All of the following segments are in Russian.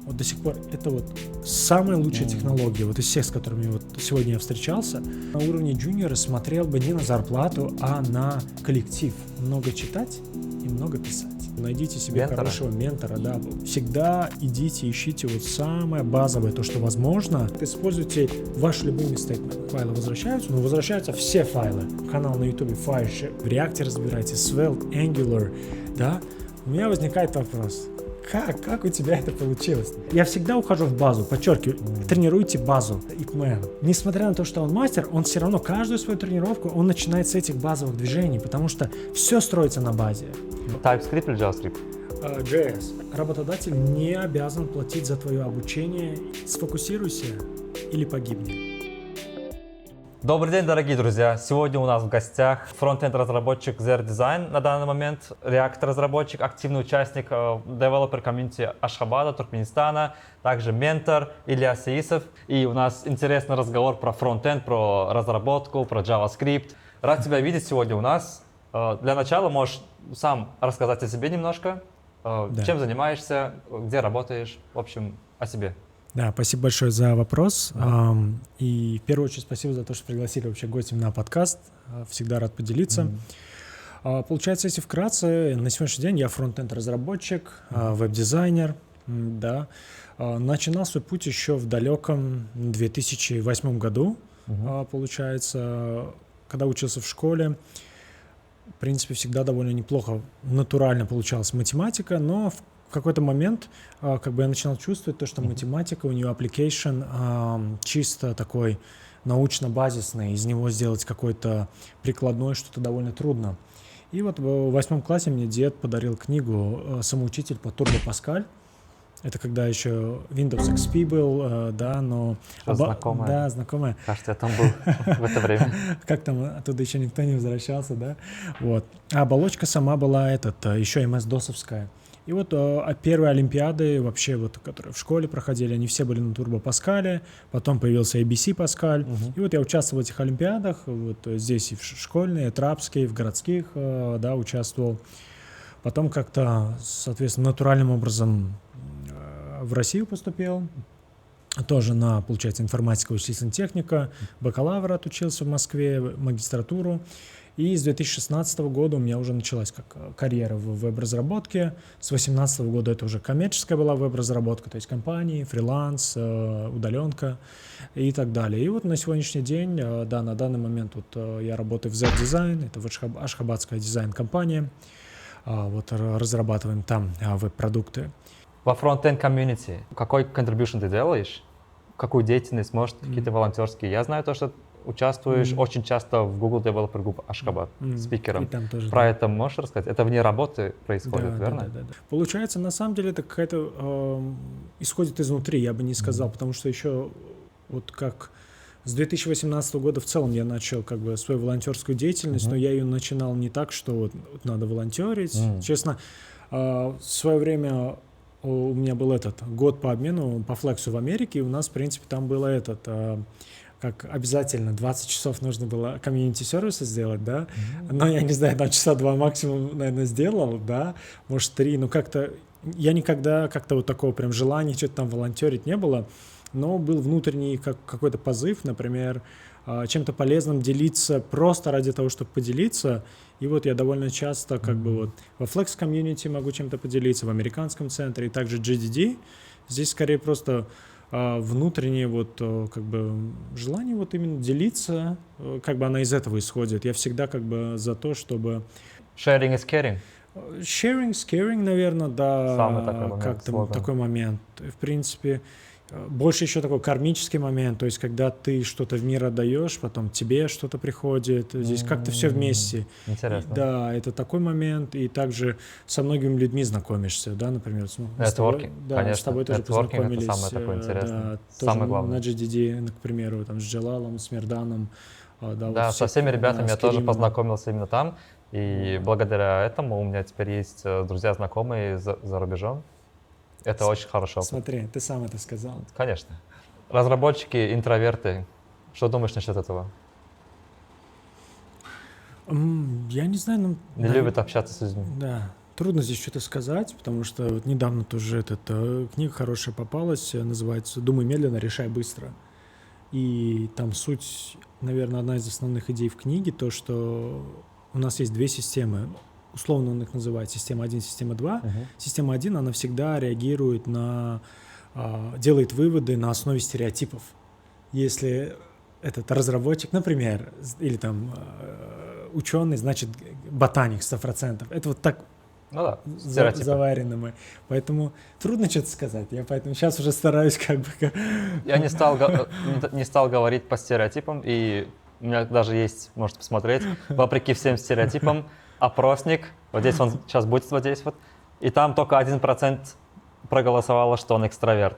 Вот до сих пор это вот самая лучшая технология вот из всех, с которыми вот сегодня я встречался. На уровне джуниора смотрел бы не на зарплату, а на коллектив. Много читать и много писать. Найдите себе хорошего ментора, да. Всегда идите, ищите вот самое базовое, то, что возможно. Используйте ваш любимый стейтмент. Файлы возвращаются, но возвращаются все файлы. Канал на YouTube Fire, в React разбирайте, Svelte, Angular, да. У меня возникает вопрос. Как у тебя это получилось? Я всегда ухожу в базу, подчеркиваю, тренируйте базу, ипмен. Несмотря на то, что он мастер, он все равно каждую свою тренировку, он начинает с этих базовых движений, потому что все строится на базе. TypeScript или JavaScript? JS. Работодатель не обязан платить за твое обучение. Сфокусируйся или погибни. Добрый день, дорогие друзья! Сегодня у нас в гостях фронтенд-разработчик Zero Design, на данный момент React-разработчик, активный участник developer комьюнити Ашхабада, Туркменистана, также ментор Илья Сеисов. И у нас интересный разговор про фронтенд, про разработку, про JavaScript. Рад тебя видеть сегодня у нас. Для начала можешь сам рассказать о себе немножко, чем занимаешься, где работаешь, в общем, о себе. Да, спасибо большое за вопрос. И в первую очередь спасибо за то, что пригласили вообще гостем на подкаст. Всегда рад поделиться. Получается, если вкратце, на сегодняшний день я фронтенд-разработчик, веб-дизайнер. Да. Начинал свой путь еще в далеком 2008 году, получается, когда учился в школе. В принципе, всегда довольно неплохо, натурально получалась математика, но в какой-то момент как бы я начинал чувствовать то, что математика, у нее application чисто такой научно-базисный, из него сделать какой-то прикладной что-то довольно трудно. И вот в 8 классе мне дед подарил книгу «Самоучитель по Turbo Pascal». Это когда еще Windows XP был, да, но... Знакомая. Да, знакомая. Кажется, я там был в это время. Как там, оттуда еще никто не возвращался, да? Вот. А оболочка сама была еще MS-досовская. И вот первые олимпиады вообще, вот, которые в школе проходили, они все были на Turbo Pascal, потом появился ABC Pascal. И вот я участвовал в этих олимпиадах, вот здесь и в школьные, трапские, в городских, да, участвовал. Потом как-то, соответственно, натуральным образом в Россию поступил, тоже на, получается, информатика, вычислительная техника, бакалавр отучился в Москве, магистратуру. И с 2016 года у меня уже началась как карьера в веб-разработке. С 2018 года это уже коммерческая была веб-разработка, то есть компании, фриланс, удаленка и так далее. И вот на сегодняшний день, да, на данный момент вот я работаю в Zero Design, это ашхабадская дизайн-компания. Вот разрабатываем там веб-продукты. Во фронтенд комьюнити какой contribution ты делаешь? Какую деятельность, может, какие-то волонтерские? Я знаю то, что участвуешь очень часто в Google Developer Group Ашхабад спикером. Тоже, про это можешь рассказать? Это вне работы происходит, верно? Да. Получается, на самом деле, это какая-то исходит изнутри, я бы не сказал, потому что еще вот как с 2018 года в целом я начал как бы свою волонтерскую деятельность, но я ее начинал не так, что вот надо волонтерить. Честно, в свое время у меня был год по обмену по флексу в Америке, и у нас, в принципе, там было как обязательно 20 часов нужно было комьюнити-сервисы сделать, да, но я не знаю, там часа 2 максимум, наверное, сделал, да, может 3, но как-то я никогда как-то вот такого прям желания что-то там волонтерить не было, но был внутренний какой-то позыв, например, чем-то полезным делиться просто ради того, чтобы поделиться. И вот я довольно часто как бы вот во Flex комьюнити могу чем-то поделиться, в американском центре, и также GDD. Здесь скорее просто внутреннее вот как бы желание вот именно делиться, как бы она из этого исходит. Я всегда как бы за то, чтобы... Sharing is caring. Sharing is caring, наверное, да. Самый такой момент, как-то такой момент. В принципе, больше еще такой кармический момент, то есть когда ты что-то в мир отдаешь, потом тебе что-то приходит, здесь как-то все вместе. Интересно. Да, это такой момент, и также со многими людьми знакомишься, да, например. Нетворкинг, да, с тобой тоже познакомились. Это самое такое интересное, да, самое главное. На GDD, к примеру, там, с Джалалом, с Мирданом. Да, вот со всеми ребятами я тоже Киримом. познакомился именно там, и благодаря этому у меня теперь есть друзья, знакомые за рубежом. Это очень хорошо. Смотри, ты сам это сказал. Конечно. Разработчики, интроверты. Что думаешь насчет этого? Я не знаю, Не любят общаться с людьми. Да. Трудно здесь что-то сказать, потому что вот недавно тоже книга хорошая попалась, называется «Думай медленно, решай быстро». И там суть, наверное, одна из основных идей в книге, то, что у нас есть две системы. Условно он их называет система 1, система 2. Система 1, она всегда реагирует делает выводы на основе стереотипов. Если этот разработчик, например, или там ученый, значит ботаник 100%. Это вот так заварены мы. Поэтому трудно что-то сказать. Я поэтому сейчас уже стараюсь как бы... Я не стал говорить по стереотипам, и у меня даже есть, можете посмотреть, вопреки всем стереотипам, опросник. Вот здесь он сейчас будет, вот здесь вот. И там только 1% проголосовало, что он экстраверт.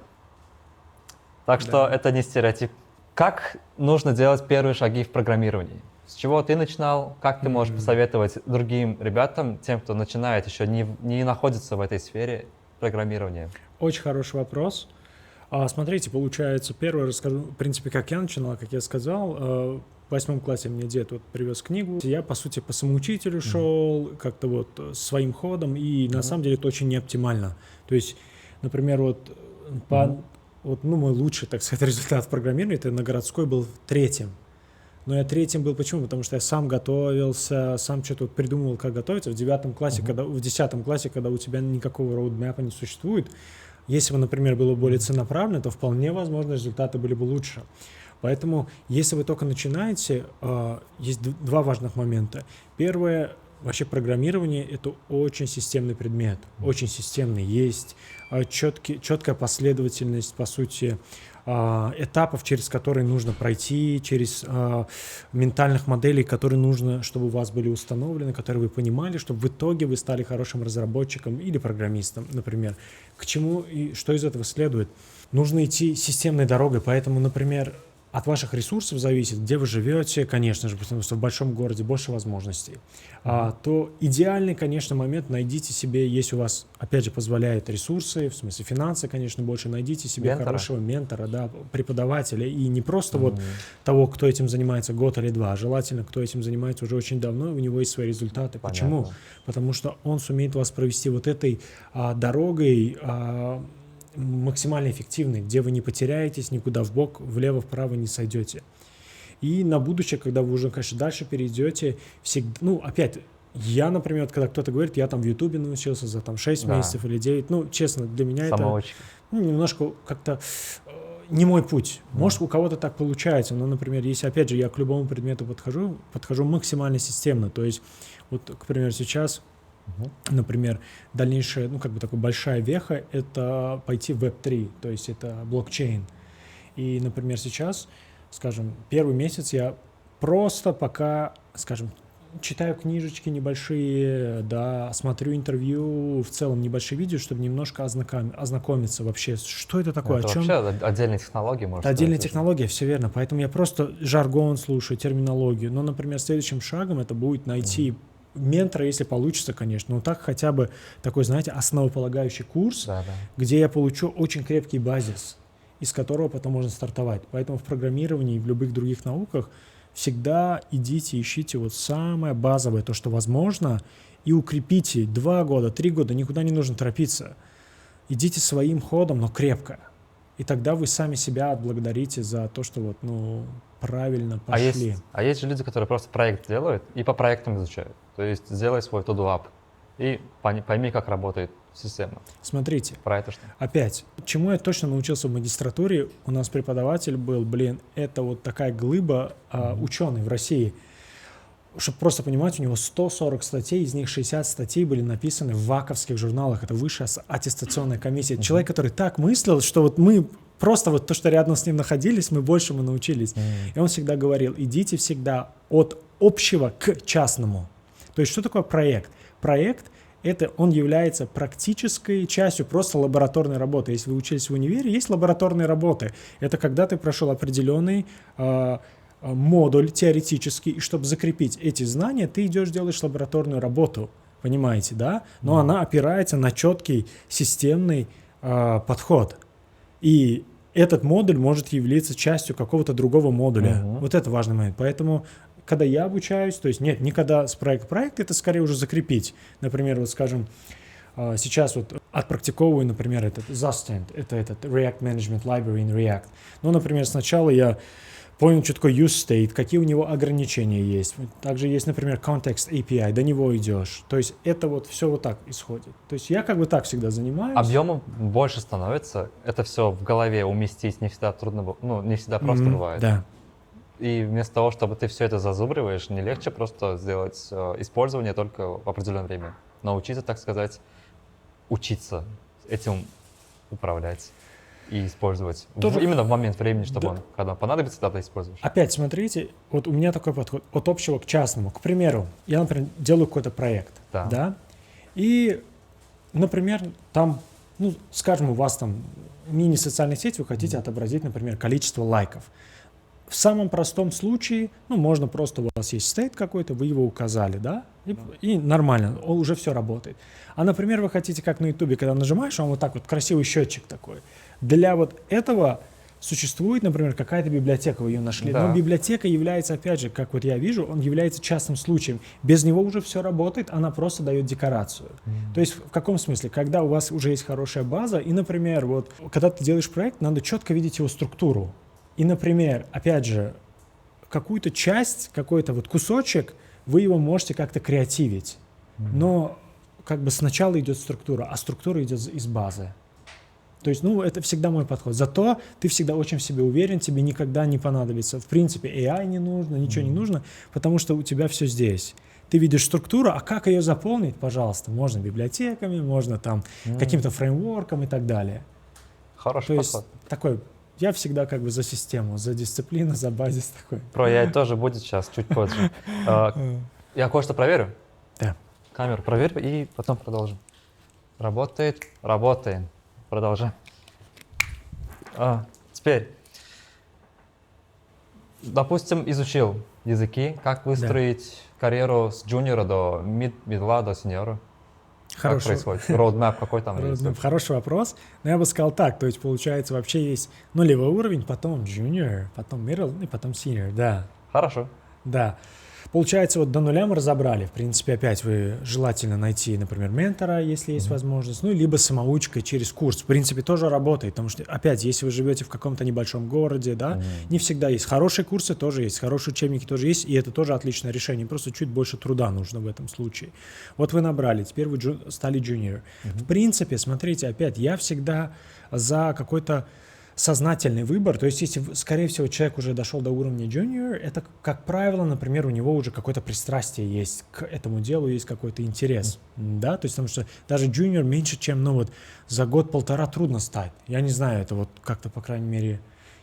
Так что это не стереотип. Как нужно делать первые шаги в программировании? С чего ты начинал? Как ты можешь посоветовать другим ребятам, тем, кто начинает, еще не находится в этой сфере программирования? Очень хороший вопрос. Смотрите, получается, первое расскажу, в принципе, как я начинал, как я сказал. В 8 классе мне дед привез книгу. Я, по сути, по самоучителю шел, как-то вот своим ходом, и на самом деле это очень неоптимально. То есть, например, мой лучший, так сказать, результат в программировании, это на городской был 3-м. Но я 3-м был почему? Потому что я сам готовился, сам что-то придумывал, как готовиться. В 9 классе, в 10 классе, когда у тебя никакого роудмэпа не существует, если бы, например, было более целенаправленно, то вполне возможно результаты были бы лучше. Поэтому, если вы только начинаете, есть два важных момента. Первое, вообще программирование – это очень системный предмет, очень системный. Есть четкая последовательность, по сути, этапов, через которые нужно пройти, через ментальных моделей, которые нужно, чтобы у вас были установлены, которые вы понимали, чтобы в итоге вы стали хорошим разработчиком или программистом, например. К чему и что из этого следует? Нужно идти системной дорогой, поэтому, например, от ваших ресурсов зависит, где вы живете, конечно же, потому что в большом городе больше возможностей. То идеальный, конечно, момент найдите себе, если у вас, опять же, позволяют ресурсы, в смысле финансы, конечно, больше, найдите себе хорошего ментора, да, преподавателя, и не просто вот того, кто этим занимается год или два, а желательно, кто этим занимается уже очень давно, и у него есть свои результаты. Понятно. Почему? Потому что он сумеет вас провести вот этой дорогой, максимально эффективный, где вы не потеряетесь никуда вбок, влево, вправо не сойдете. И на будущее, когда вы уже, конечно, дальше перейдете, всегда, опять, я, например, когда кто-то говорит, я там в Ютубе научился за 6 месяцев или 9, честно, для меня самоучка. Это немножко как-то не мой путь. Может, у кого-то так получается, но, например, если, опять же, я к любому предмету подхожу максимально системно, то есть, вот, к примеру, сейчас, например, дальнейшая, такая большая веха – это пойти в Web3, то есть это блокчейн. И, например, сейчас, скажем, первый месяц я просто пока, скажем, читаю книжечки небольшие, да, смотрю интервью, в целом небольшие видео, чтобы немножко ознакомиться вообще, что это такое, это о чем. Вообще отдельные технологии, можно сказать. Отдельная технология, все верно. Поэтому я просто жаргон слушаю, терминологию. Но, например, следующим шагом это будет найти ментора, если получится, конечно, но так хотя бы такой, знаете, основополагающий курс, где я получу очень крепкий базис, из которого потом можно стартовать. Поэтому в программировании и в любых других науках всегда ищите вот самое базовое, то, что возможно, и укрепите 2 года, 3 года, никуда не нужно торопиться. Идите своим ходом, но крепко. И тогда вы сами себя отблагодарите за то, что правильно пошли. А есть же люди, которые просто проект делают и по проектам изучают. То есть сделай свой to-do app и пойми, как работает система. Смотрите, про это что? Опять, чему я точно научился в магистратуре, у нас преподаватель был, это вот такая глыба ученый в России. Чтобы просто понимать, у него 140 статей, из них 60 статей были написаны в ваковских журналах. Это высшая аттестационная комиссия. Человек, который так мыслил, что вот мы просто вот то, что рядом с ним находились, мы большему научились. И он всегда говорил, идите всегда от общего к частному. То есть что такое проект? Проект – он является практической частью просто лабораторной работы. Если вы учились в универе, есть лабораторные работы. Это когда ты прошел определенный модуль теоретический, и чтобы закрепить эти знания, ты идешь, делаешь лабораторную работу, понимаете, да? Но она опирается на четкий системный подход. И этот модуль может являться частью какого-то другого модуля. Вот это важный момент. Поэтому когда я обучаюсь, то есть нет, никогда с проекта в проект, это скорее уже закрепить. Например, вот скажем, сейчас вот отпрактиковываю, например, этот Zustand, это этот React Management Library in React. Ну, например, сначала я понял, что такое use state, какие у него ограничения есть. Также есть, например, context API, до него идешь. То есть это вот все вот так исходит. То есть я как бы так всегда занимаюсь. Объемов больше становится, это все в голове уместить не всегда трудно, не всегда просто бывает. Да. И вместо того, чтобы ты все это зазубриваешь, не легче просто сделать использование только в определенное время. Научиться, так сказать, учиться этим управлять и использовать Тоже именно в момент времени, чтобы да. он, когда понадобится, тогда используешь. Опять смотрите, вот у меня такой подход от общего к частному. К примеру, я, например, делаю какой-то проект, да, и, например, там, ну, скажем, у вас там мини-социальная сеть, вы хотите отобразить, например, количество лайков. В самом простом случае, ну, можно просто, у вас есть стейт какой-то, вы его указали, да, и нормально, уже все работает. А, например, вы хотите, как на Ютубе, когда нажимаешь, он вот так вот, красивый счетчик такой. Для вот этого существует, например, какая-то библиотека, вы ее нашли. Да. Но библиотека является, опять же, как вот я вижу, он является частным случаем. Без него уже все работает, она просто дает декорацию. То есть в каком смысле? Когда у вас уже есть хорошая база, и, например, вот, когда ты делаешь проект, надо четко видеть его структуру. И, например, опять же, какую-то часть, какой-то вот кусочек, вы его можете как-то креативить. Но как бы сначала идет структура, а структура идет из базы. То есть, ну, это всегда мой подход. Зато ты всегда очень в себе уверен, тебе никогда не понадобится. В принципе, AI не нужно, ничего не нужно, потому что у тебя все здесь. Ты видишь структуру, а как ее заполнить, пожалуйста, можно библиотеками, можно там каким-то фреймворком и так далее. Хороший То есть подход. такой, я всегда как бы за систему, за дисциплину, за базис такой. Про AI тоже будет сейчас, чуть позже. Я кое-что проверю. Да. Камеру проверь и потом продолжим. Работает? Работает. Продолжаем. Теперь, допустим, изучил языки, как выстроить карьеру с джуниора до мидла до сеньора? Как происходит? Roadmap какой там есть? Хороший вопрос. Но я бы сказал так, то есть получается вообще есть нулевой уровень, потом junior, потом middle и потом senior, да. Хорошо. Да. Получается, вот до нуля мы разобрали. В принципе, опять вы желательно найти, например, ментора, если есть возможность, ну, либо самоучкой через курс. В принципе, тоже работает, потому что, опять, если вы живете в каком-то небольшом городе, да, не всегда есть. Хорошие курсы тоже есть, хорошие учебники тоже есть, и это тоже отличное решение. Просто чуть больше труда нужно в этом случае. Вот вы набрали, теперь вы стали junior. В принципе, смотрите, опять, я всегда за какой-то сознательный выбор, то есть если, скорее всего, человек уже дошел до уровня junior, это, как правило, например, у него уже какое-то пристрастие есть к этому делу, есть какой-то интерес, да, то есть потому что даже junior меньше, чем, ну вот, за год-полтора трудно стать, я не знаю, это вот как-то, по крайней мере,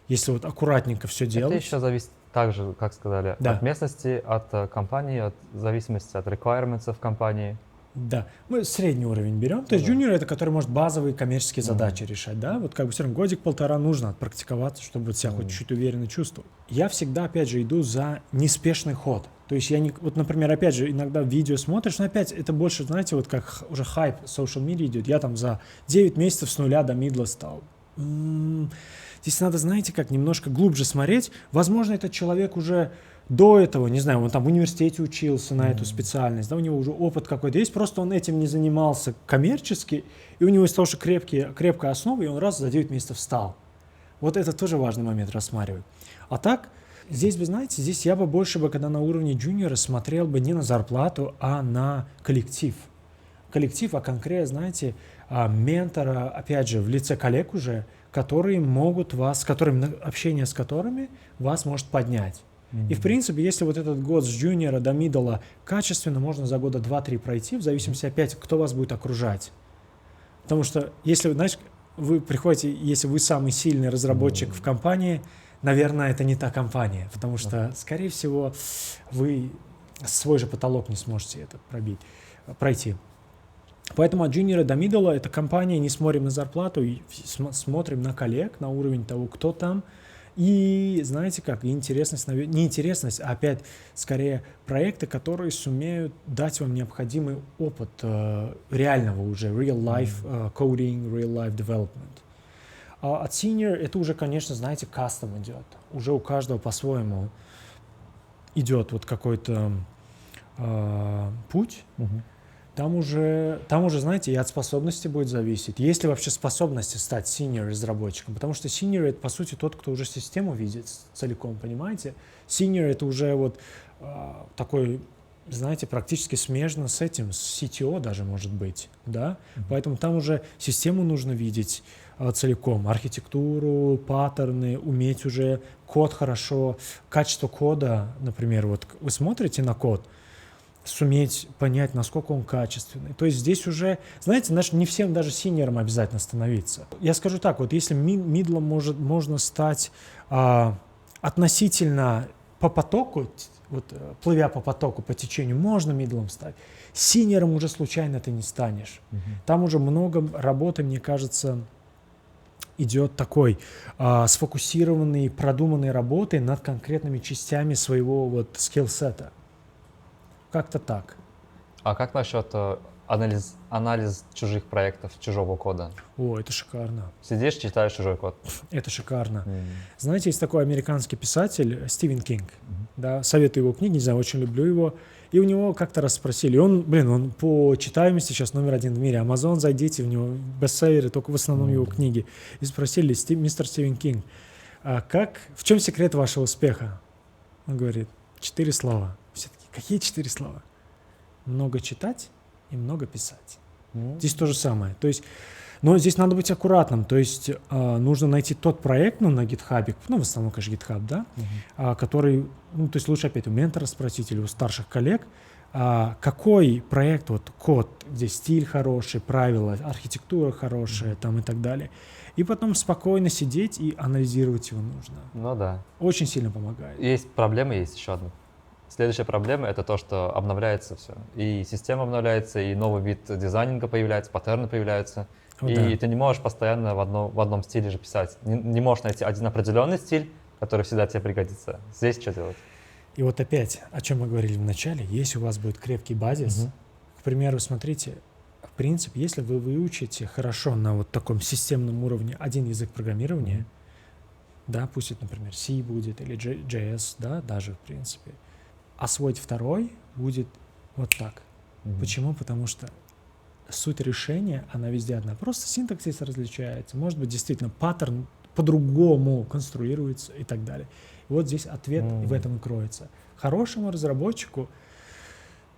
если вот аккуратненько все делать. Это еще зависит также, как сказали, Да. от местности, от компании, от зависимости от requirements в компании. Да, мы средний уровень берем, то есть junior это который может базовые коммерческие задачи решать, да, вот как бы все равно годик-полтора нужно отпрактиковаться, чтобы себя хоть чуть-чуть уверенно чувствовать. Я всегда, опять же, иду за неспешный ход, то есть я не, вот, например, опять же, иногда видео смотришь, но опять это больше, знаете, вот как уже хайп social media идет, я там за 9 месяцев с нуля до мидла стал. Здесь надо, знаете, как немножко глубже смотреть, возможно, этот человек уже до этого, не знаю, он там в университете учился на эту специальность, да, у него уже опыт какой-то есть, просто он этим не занимался коммерчески, и у него есть тоже крепкая основа, и он раз за 9 месяцев встал. Вот это тоже важный момент рассматривать. А так, здесь, вы знаете, здесь я бы больше, когда на уровне джуниора смотрел бы не на зарплату, а на коллектив. Коллектив, а конкретно, знаете, ментора, опять же, в лице коллег уже, которые могут вас, общение с которыми вас может поднять. И, в принципе, если вот этот год с джуниора до мидла качественно, можно за года 2-3 пройти, в зависимости опять, кто вас будет окружать. Потому что, если, знаешь, вы приходите, если вы самый сильный разработчик в компании, наверное, это не та компания, потому что, скорее всего, вы свой же потолок не сможете это пройти. Поэтому от джуниора до мидла это компания, не смотрим на зарплату, смотрим на коллег, на уровень того, кто там. И знаете как, интересность, не интересность, а опять скорее проекты, которые сумеют дать вам необходимый опыт реального уже, real life coding, real life development. А от senior это уже, конечно, знаете, кастом идет. Уже у каждого по-своему. идет вот какой-то путь, там уже, знаете, и от способности будет зависеть. Есть ли вообще способности стать senior разработчиком? Потому что senior — это, по сути, тот, кто уже систему видит целиком, понимаете? Senior — это уже вот такой, знаете, практически смежно с этим, с CTO даже может быть, да? Поэтому там уже систему нужно видеть целиком, архитектуру, паттерны, уметь уже код хорошо, качество кода, например, вот вы смотрите на код, суметь понять, насколько он качественный. То есть здесь уже, знаете, не всем даже синьором обязательно становиться. Я скажу так, вот если мидлом можно стать относительно по потоку, вот плывя по потоку, по течению, можно мидлом стать. Синьором уже случайно ты не станешь. Там уже много работы, мне кажется, идет такой сфокусированной, продуманной работой над конкретными частями своего вот скиллсета. Как-то так. А как насчет анализ чужих проектов, чужого кода? О, это шикарно. Сидишь, читаешь чужой код. Это шикарно. Знаете, есть такой американский писатель Стивен Кинг. Да, советую его книги, не знаю, очень люблю его. И у него как-то раз спросили, он по читаемости сейчас номер 1 в мире. Amazon, зайдите, у него бестселлеры, только в основном его книги. И спросили, мистер Стивен Кинг, в чем секрет вашего успеха? Он говорит, 4 слова. Все таки какие 4 слова? Много читать и много писать. Здесь то же самое. То есть, но здесь надо быть аккуратным. То есть нужно найти тот проект, на GitHub, в основном, конечно, GitHub, да, который, то есть лучше опять у ментора спросить или у старших коллег, какой проект, вот код, где стиль хороший, правила, архитектура хорошая там и так далее. И потом спокойно сидеть и анализировать его нужно. Ну да. Очень сильно помогает. Есть проблема, есть еще одна. Следующая проблема — это то, что обновляется все. И система обновляется, и новый вид дизайнинга появляется, паттерны появляются. И ты не можешь постоянно в одном стиле же писать. Не можешь найти один определенный стиль, который всегда тебе пригодится. Здесь что делать? И вот опять, о чем мы говорили в начале, если у вас будет крепкий базис, к примеру, смотрите, в принципе, если вы выучите хорошо на вот таком системном уровне один язык программирования, да, пусть это, например, C будет или JS, да, даже в принципе, освоить второй будет вот так. Почему? Потому что суть решения, она везде одна. Просто синтаксис различается. Может быть, действительно, паттерн по-другому конструируется и так далее. И вот здесь ответ в этом и кроется. Хорошему разработчику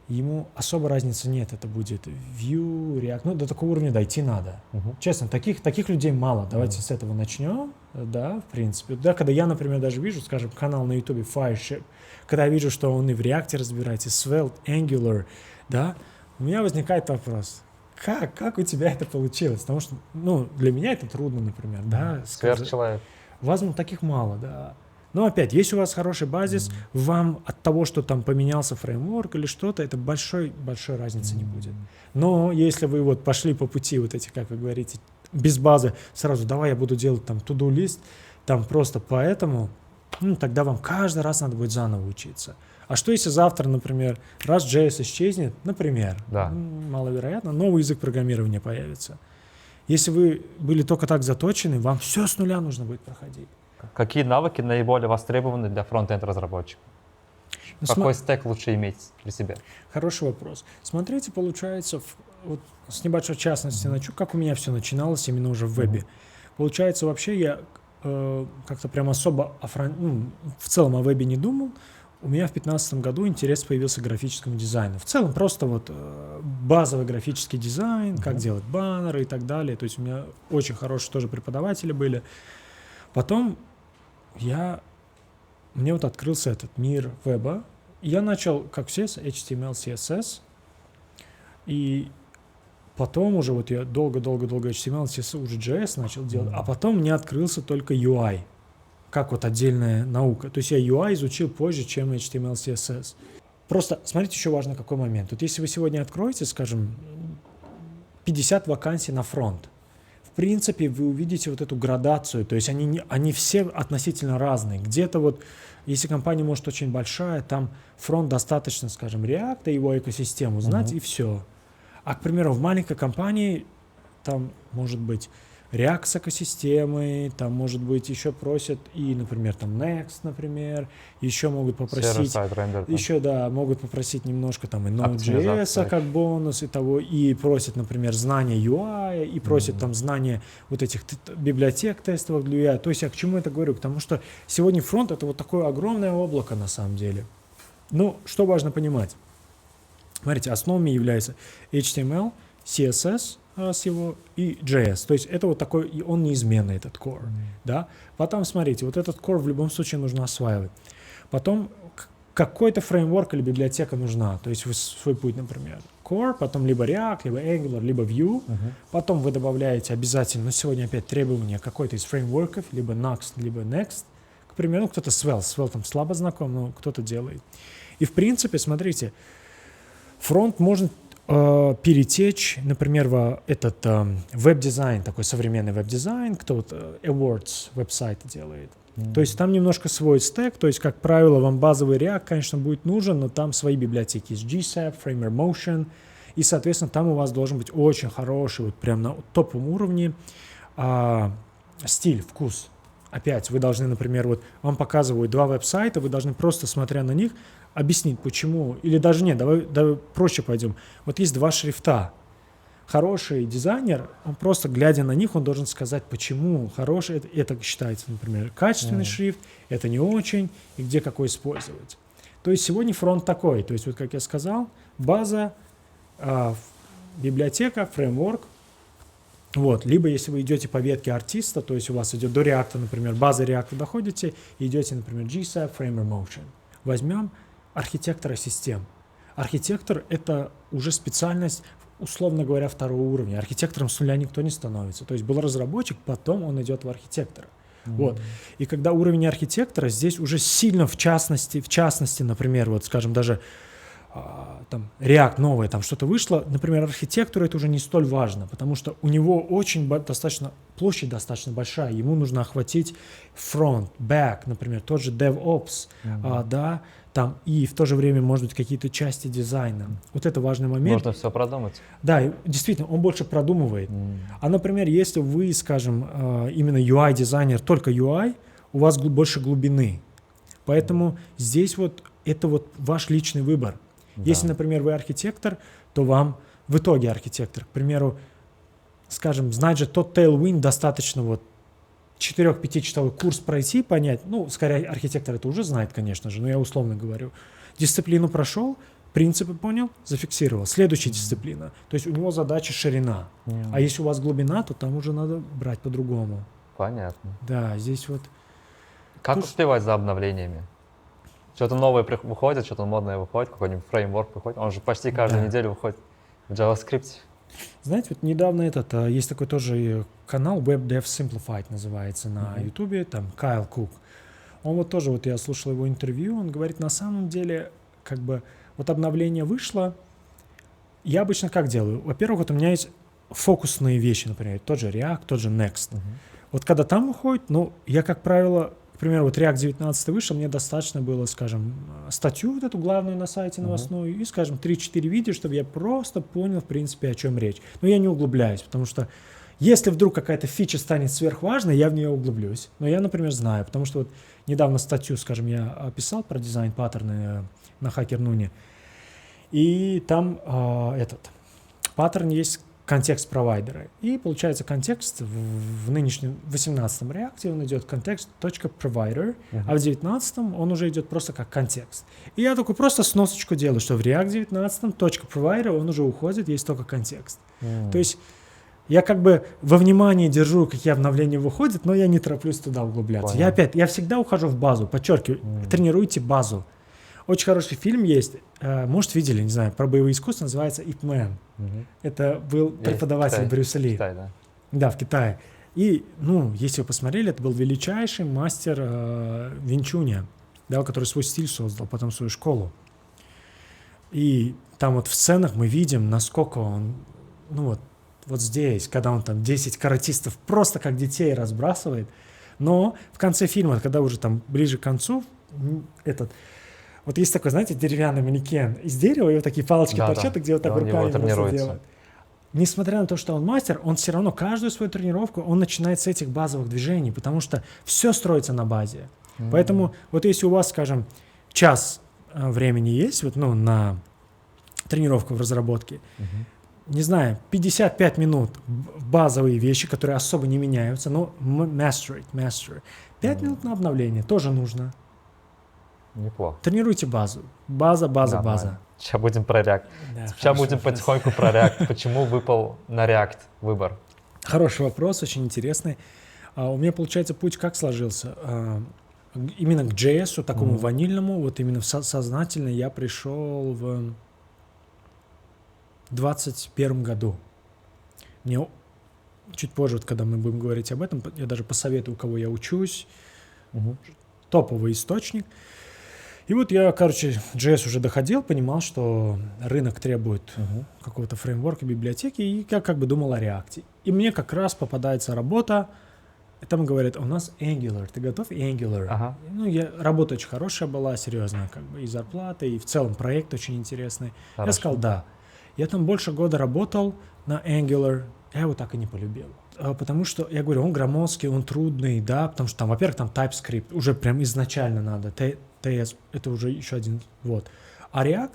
ему особо разницы нет. Это будет Vue, React. До такого уровня дойти надо. Честно, таких людей мало. Давайте с этого начнем. Да, в принципе. Да, когда я, например, даже вижу, скажем, канал на YouTube Fireship, когда я вижу, что он и в React разбирается, Svelte, Angular, да, у меня возникает вопрос. Как у тебя это получилось? Потому что, для меня это трудно, например, да. Сверхчеловек. Возможно, таких мало, да. Но опять, если у вас хороший базис, вам от того, что там поменялся фреймворк или что-то, это большой разницы не будет. Но если вы вот пошли по пути вот эти, как вы говорите, без базы, сразу давай я буду делать там to-do list, там просто поэтому, тогда вам каждый раз надо будет заново учиться. А что если завтра, например, раз JS исчезнет, например, да. Маловероятно, новый язык программирования появится. Если вы были только так заточены, вам все с нуля нужно будет проходить. Какие навыки наиболее востребованы для фронт-энд разработчика? Какой стек лучше иметь при себе? Хороший вопрос. Смотрите, получается, вот с небольшой частности начну, как у меня все начиналось именно уже в вебе. Получается, вообще я как-то прям особо в целом о вебе не думал. У меня в 2015 году интерес появился к графическому дизайну. В целом просто вот базовый графический дизайн, как делать баннеры и так далее. То есть у меня очень хорошие тоже преподаватели были. Потом мне вот открылся этот мир веба. Я начал, как все, с HTML, CSS. И потом уже вот я долго-долго-долго HTML, CSS, уже JS начал делать. А потом мне открылся только UI. Как вот отдельная наука. То есть я UI изучил позже, чем HTML, CSS. Просто смотрите, еще важно какой момент. Вот если вы сегодня откроете, скажем, 50 вакансий на фронт, в принципе, вы увидите вот эту градацию. То есть они все относительно разные. Где-то вот, если компания может очень большая, там фронт достаточно, скажем, React и его экосистему знать, и все. А, к примеру, в маленькой компании там может быть React с экосистемой, там, может быть, еще просят и, например, там Next, например, еще могут попросить, Server-side render, там. еще, да, могут попросить немножко там и Оптимизация. Node.js как бонус, и того, и просят, например, знания UI, и просят там знания вот этих библиотек тестовых для UI. То есть я к чему это говорю? К тому, что сегодня фронт — это вот такое огромное облако на самом деле. Ну, что важно понимать? Смотрите, основами являются HTML, CSS с его и JS. То есть это вот такой, и он неизменный, этот core. Да? Потом, смотрите, вот этот core в любом случае нужно осваивать. Потом какой-то фреймворк или библиотека нужна. То есть вы свой путь, например, core, потом либо React, либо Angular, либо Vue. Потом вы добавляете обязательно, но сегодня опять требования какой-то из фреймворков, либо Next, либо Next. К примеру, ну, кто-то Svelte там слабо знаком, но кто-то делает. И в принципе, смотрите, фронт может перетечь, например, в этот веб-дизайн, такой современный веб-дизайн, кто вот Awards веб-сайты делает. То есть там немножко свой стек, то есть, как правило, вам базовый React, конечно, будет нужен, но там свои библиотеки есть GSAP, Framer Motion, и, соответственно, там у вас должен быть очень хороший, вот прям на топовом уровне стиль, вкус. Опять, вы должны, например, вот вам показывают два веб-сайта, вы должны просто, смотря на них, объяснить, почему, или даже нет, давай проще пойдем. Вот есть два шрифта. Хороший дизайнер, он просто, глядя на них, он должен сказать, почему хороший, это считается, например, качественный шрифт, это не очень, и где какой использовать. То есть сегодня фронт такой, то есть вот как я сказал, база, библиотека, фреймворк. Вот. Либо если вы идете по ветке артиста, то есть у вас идет до React, например, базы React доходите, идете, например, GSAP, Framer Motion. Возьмем архитектора систем. Архитектор — это уже специальность, условно говоря, второго уровня. Архитектором с нуля никто не становится. То есть был разработчик, потом он идет в архитектора. Вот. И когда уровень архитектора, здесь уже сильно в частности, например, вот скажем, даже там React новое, там что-то вышло, например, архитектура — это уже не столь важно, потому что у него площадь достаточно большая, ему нужно охватить front, back, например, тот же DevOps, да, там, и в то же время, может быть, какие-то части дизайна. Вот это важный момент. Можно все продумать. Да, и действительно, он больше продумывает. А, например, если вы, скажем, именно UI-дизайнер, только UI, у вас больше глубины. Поэтому здесь вот это вот ваш личный выбор. Да. Если, например, вы архитектор, то вам в итоге архитектор, к примеру, скажем, знать же тот Tailwind достаточно вот 4-5 часовой курс пройти, понять, ну, скорее архитектор это уже знает, конечно же, но я условно говорю. Дисциплину прошел, принципы понял, зафиксировал. Следующая дисциплина. То есть у него задача ширина. А если у вас глубина, то там уже надо брать по-другому. Понятно. Да, здесь вот... Как успевать за обновлениями? Что-то новое выходит, что-то модное выходит, какой-нибудь фреймворк выходит. Он же почти каждую неделю выходит в JavaScript. Знаете, вот недавно есть такой тоже канал Web Dev Simplified называется на YouTube, там Кайл Кук. Он вот тоже, вот я слушал его интервью, он говорит, на самом деле, как бы, вот обновление вышло, я обычно как делаю? Во-первых, вот у меня есть фокусные вещи, например, тот же React, тот же Next. Вот когда там выходит, ну, я, как правило, к примеру, вот React 19 вышел, мне достаточно было, скажем, статью вот эту главную на сайте новостную и, скажем, 3-4 видео, чтобы я просто понял, в принципе, о чем речь. Но я не углубляюсь, потому что если вдруг какая-то фича станет сверхважной, я в нее углублюсь. Но я, например, знаю, потому что вот недавно статью, скажем, я писал про дизайн-паттерны на HackerNoon, и там паттерн есть контекст провайдера. И получается контекст в нынешнем 18-м реакте он идет контекст .provider, а в 19-м он уже идет просто как контекст. И я такой просто сносочку делаю, что в React 19 .provider он уже уходит, есть только контекст. То есть я как бы во внимании держу, какие обновления выходят, но я не тороплюсь туда углубляться. Я всегда ухожу в базу, подчеркиваю, тренируйте базу. Очень хороший фильм есть, может, видели, не знаю, про боевые искусства, называется Ip Man. Это был преподаватель Брюса Ли. Китай, да? Да, в Китае. И, ну, если вы посмотрели, это был величайший мастер Винчуня, да, который свой стиль создал, потом свою школу. И там вот в сценах мы видим, насколько он, ну вот здесь, когда он там 10 каратистов просто как детей разбрасывает. Но в конце фильма, когда уже там ближе к концу, вот есть такой, знаете, деревянный манекен из дерева, и вот такие палочки торчат, где вот так руками можно делать. несмотря на то, что он мастер, он все равно каждую свою тренировку, он начинает с этих базовых движений, потому что все строится на базе. Поэтому вот если у вас, скажем, час времени есть вот, ну, на тренировку в разработке, не знаю, 55 минут базовые вещи, которые особо не меняются, но master it. 5 минут на обновление тоже нужно. Неплохо. Тренируйте базу. База. Сейчас будем про React. Да, Сейчас хорошо, будем потихоньку про React. Почему выпал на React выбор? Хороший вопрос, очень интересный. У меня, получается, путь как сложился? Именно к JS, такому ванильному, вот именно сознательно я пришел в 2021 году. Мне чуть позже, вот, когда мы будем говорить об этом, я даже посоветую, у кого я учусь, топовый источник. И вот я, короче, JS уже доходил, понимал, что рынок требует какого-то фреймворка, библиотеки, и я как бы думал о React. И мне как раз попадается работа, и там говорят, у нас Angular, ты готов? Angular. Ага. Ну, работа очень хорошая была, серьезная, как бы, и зарплата, и в целом проект очень интересный. Хорошо. Я сказал, да. Я там больше года работал на Angular, я его так и не полюбил. Потому что, я говорю, он громоздкий, он трудный, да, потому что там, во-первых, там TypeScript, уже прям изначально надо, TS, это уже еще один, вот. А React,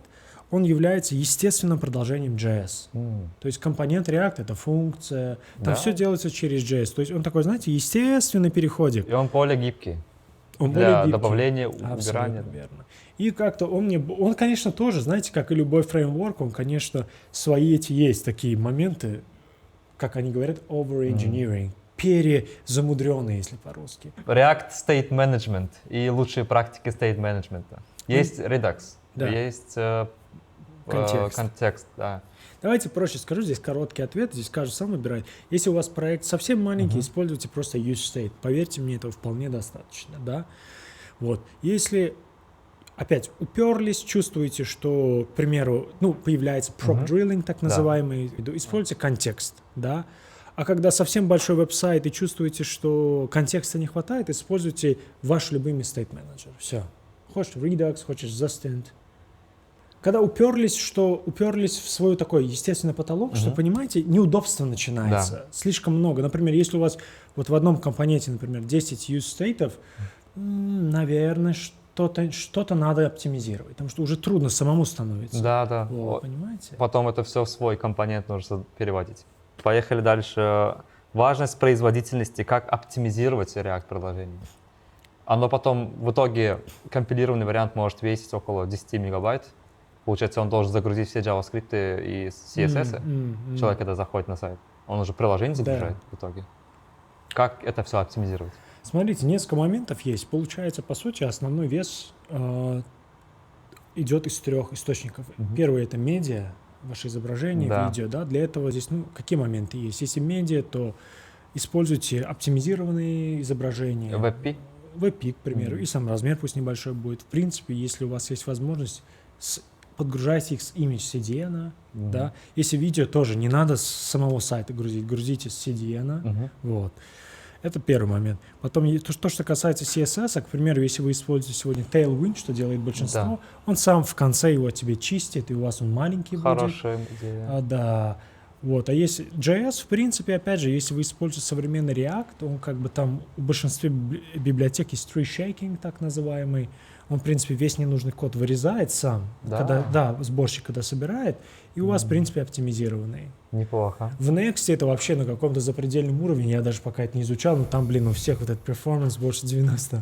он является естественным продолжением JS. То есть компонент React — это функция, там все делается через JS. То есть он такой, знаете, естественный переходик. И он более гибкий. Он Для более гибкий. добавления, Абсолютно убирания. верно. И как-то он, конечно, тоже, знаете, как и любой фреймворк, он, конечно, свои эти есть такие моменты, как они говорят, over-engineering, перезамудренные, если по-русски. React State Management и лучшие практики State Management. Есть Redux, Да. есть контекст, да. Давайте проще скажу, здесь короткий ответ, здесь каждый сам выбирает. Если у вас проект совсем маленький, используйте просто use state. Поверьте мне, этого вполне достаточно, да. Вот. Если опять уперлись, чувствуете, что, к примеру, появляется prop drilling, так называемый, используйте контекст, да. А когда совсем большой веб-сайт и чувствуете, что контекста не хватает, используйте ваш любимый state manager. Все. Хочешь Redux, хочешь Zostant. Когда уперлись в свой такой естественный потолок, что, понимаете, неудобство начинается. Да. Слишком много. Например, если у вас вот в одном компоненте, например, 10 use стейтов, наверное, что-то надо оптимизировать, потому что уже трудно самому становится. Да. Вот, понимаете? Потом это все в свой компонент нужно переводить. Поехали дальше. Важность производительности, как оптимизировать React-приложение. Оно потом, в итоге, компилированный вариант может весить около 10 мегабайт. Получается, он должен загрузить все JavaScript и CSS. Человек, когда заходит на сайт, он уже приложение загружает в итоге. Как это все оптимизировать? Смотрите, несколько моментов есть. Получается, по сути, основной вес идет из 3 источников. Первый — это медиа, ваше изображение, видео. Да? Для этого здесь какие моменты есть? Если медиа, то используйте оптимизированные изображения. WebP? WebP, к примеру, и сам размер пусть небольшой будет. В принципе, если у вас есть возможность, подгружайте их с image CDN, да. Если видео, тоже не надо с самого сайта грузите с CDN, вот. Это первый момент. Потом то, что касается CSS, к примеру, если вы используете сегодня Tailwind, что делает большинство, он сам в конце его тебе чистит, и у вас он маленький будет. Хорошая идея. Да. Вот. А если JS, в принципе, опять же, если вы используете современный React, он как бы там у большинства библиотек есть tree shaking, так называемый. Он, в принципе, весь ненужный код вырезает сам, сборщик, когда собирает, и у вас, в принципе, оптимизированный. Неплохо. В Next это вообще на каком-то запредельном уровне, я даже пока это не изучал, но там, у всех вот этот performance больше 90.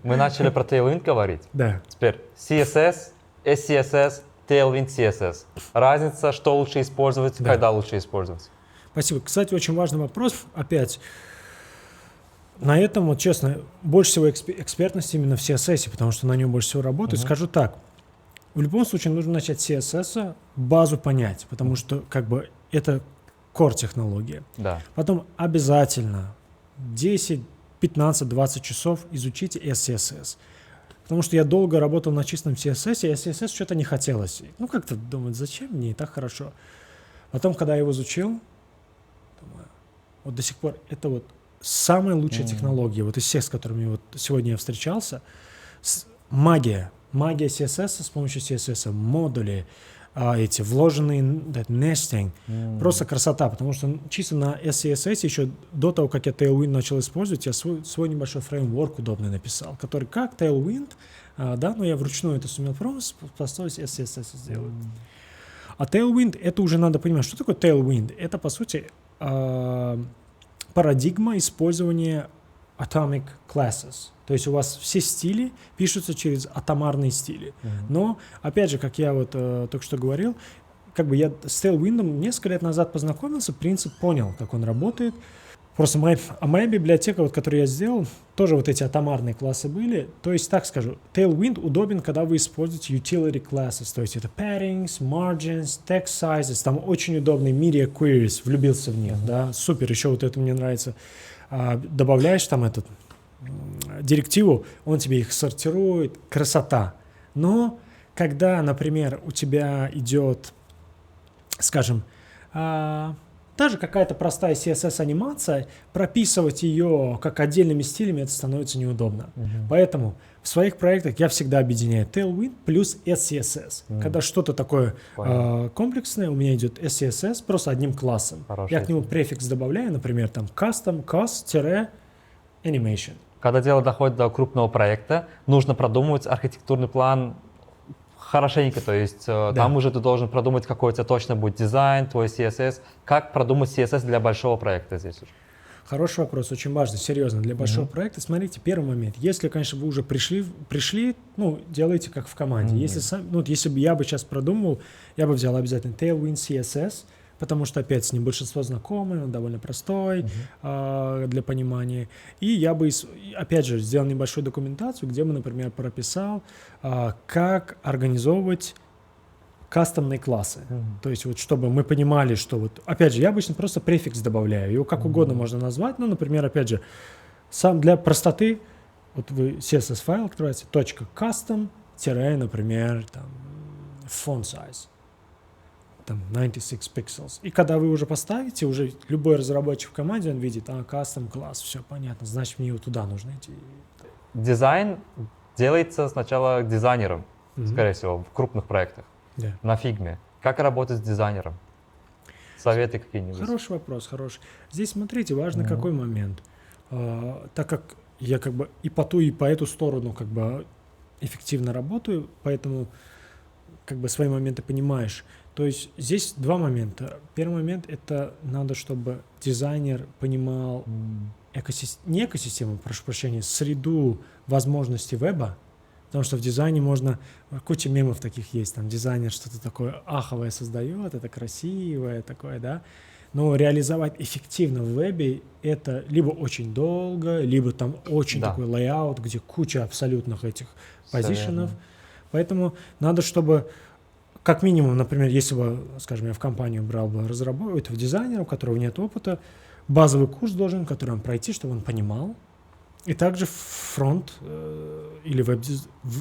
Мы начали про Tailwind говорить. Да. Теперь CSS, SCSS, Tailwind CSS. Разница, что лучше использовать, когда лучше использовать. Спасибо. Кстати, очень важный вопрос. Опять, на этом, вот честно, больше всего экспертности именно в CSS, потому что на нем больше всего работаю. Скажу так, в любом случае нужно начать с CSS, базу понять, потому что как бы это core технология. Да. Потом обязательно 10, 15, 20 часов изучите SCSS. Потому что я долго работал на чистом CSS, и SCSS что-то не хотелось. Как-то думать, зачем мне, и так хорошо. Потом, когда я его изучил, думаю, вот до сих пор это вот самая лучшая технология, вот из всех, с которыми вот сегодня я встречался, магия CSS с помощью CSS, модули, эти вложенные nesting. Просто красота, потому что чисто на SCSS еще до того, как я Tailwind начал использовать, я свой небольшой фреймворк удобный написал, который как Tailwind, да, но я вручную это сумел просто поставить SCSS сделать. А Tailwind, это уже надо понимать, что такое Tailwind? Это, по сути, парадигма использования atomic classes. То есть у вас все стили пишутся через атомарные стили. Но, опять же, как я вот только что говорил, как бы я с Tailwind несколько лет назад познакомился, принцип понял, как он работает. Просто моя библиотека, вот, которую я сделал, тоже вот эти атомарные классы были. То есть, так скажу, Tailwind удобен, когда вы используете utility classes. То есть это paddings, margins, text sizes. Там очень удобный media queries, влюбился в них, да, супер. Еще вот это мне нравится. Добавляешь там эту директиву, он тебе их сортирует, красота. Но когда, например, у тебя идет, скажем, даже какая-то простая CSS-анимация, прописывать ее как отдельными стилями, это становится неудобно. Поэтому в своих проектах я всегда объединяю Tailwind плюс SCSS. Когда что-то такое комплексное, у меня идет SCSS просто одним классом. Я к нему префикс добавляю, например, там custom, cost-animation. Когда дело доходит до крупного проекта, нужно продумывать архитектурный план хорошенько, то есть там уже ты должен продумать, какой у тебя точно будет дизайн, твой CSS. Как продумать CSS для большого проекта здесь уже? Хороший вопрос, очень важный, серьезно. Для большого проекта, смотрите, первый момент. Если, конечно, вы уже пришли, ну, делайте как в команде. Если бы я бы сейчас продумывал, я бы взял обязательно Tailwind CSS, потому что, опять, с ним большинство знакомы, он довольно простой для понимания. И я бы, опять же, сделал небольшую документацию, где бы, например, прописал, как организовывать кастомные классы. То есть, вот, чтобы мы понимали, что вот, опять же, я обычно просто префикс добавляю, его как угодно можно назвать, ну, например, опять же, сам для простоты, вот вы CSS-файл открываете, .custom, например, там, font size. Там 96 pixels. И когда вы уже поставите, уже любой разработчик в команде, он видит, custom класс, все понятно, значит, мне его туда нужно идти. Дизайн делается сначала дизайнером, скорее всего, в крупных проектах, на фигме. Как работать с дизайнером? Советы какие-нибудь? Хороший вопрос, хороший. Здесь, смотрите, важно какой момент. Так как я как бы и по ту, и по эту сторону как бы эффективно работаю, поэтому как бы свои моменты понимаешь. То есть здесь два момента. Первый момент — это надо, чтобы дизайнер понимал не экосистему, прошу прощения, среду возможностей веба, потому что в дизайне можно, куча мемов таких есть, там дизайнер что-то такое аховое создает, это красивое такое, да, но реализовать эффективно в вебе это либо очень долго, либо там очень такой лейаут, где куча абсолютных этих позишенов, поэтому надо, чтобы как минимум, например, если бы, скажем, я в компанию брал бы этого дизайнера, у которого нет опыта, базовый курс должен, который он пройти, чтобы он понимал. И также фронт или веб,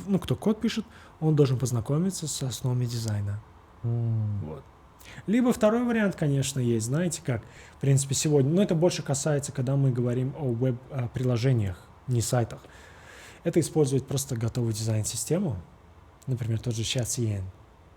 ну, кто код пишет, он должен познакомиться с основами дизайна. Вот. Либо второй вариант, конечно, есть, знаете как, в принципе, сегодня, но это больше касается, когда мы говорим о веб-приложениях, не сайтах. Это использовать просто готовую дизайн-систему, например, тот же Chat.cn.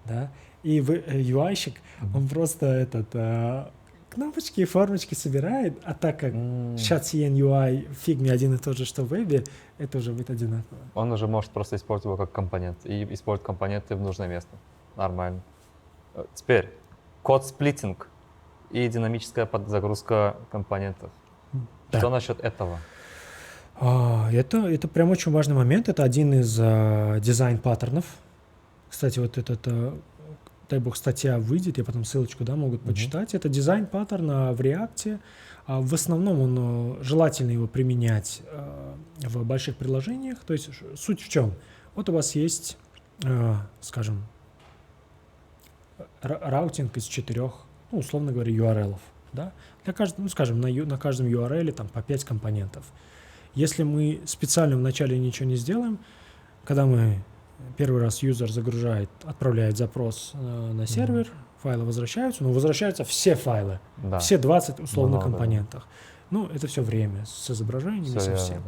Да? И UI-щик, он просто кнопочки и формочки собирает, а так как Chat.cn UI в фигме один и тот же, что в вебе, это уже будет одинаково. Он уже может просто использовать его как компонент и использовать компоненты в нужное место. Нормально. Теперь код-сплиттинг и динамическая подзагрузка компонентов. Да. Что насчет этого? Это прям очень важный момент. Это один из дизайн-паттернов. Кстати, вот дай бог, статья выйдет, я потом ссылочку могут почитать. Это дизайн-паттерн в React. В основном желательно его применять в больших приложениях. То есть суть в чем? Вот у вас есть, скажем, раутинг из 4, ну, условно говоря, URL-ов. Да? Для каждого, ну, скажем, на каждом URL там по 5 компонентов. Если мы специально вначале ничего не сделаем, когда мы первый раз юзер загружает, отправляет запрос на сервер, файлы возвращаются, но возвращаются все файлы, все 20 условно компонентах. Ну, это все время с изображениями, со всем.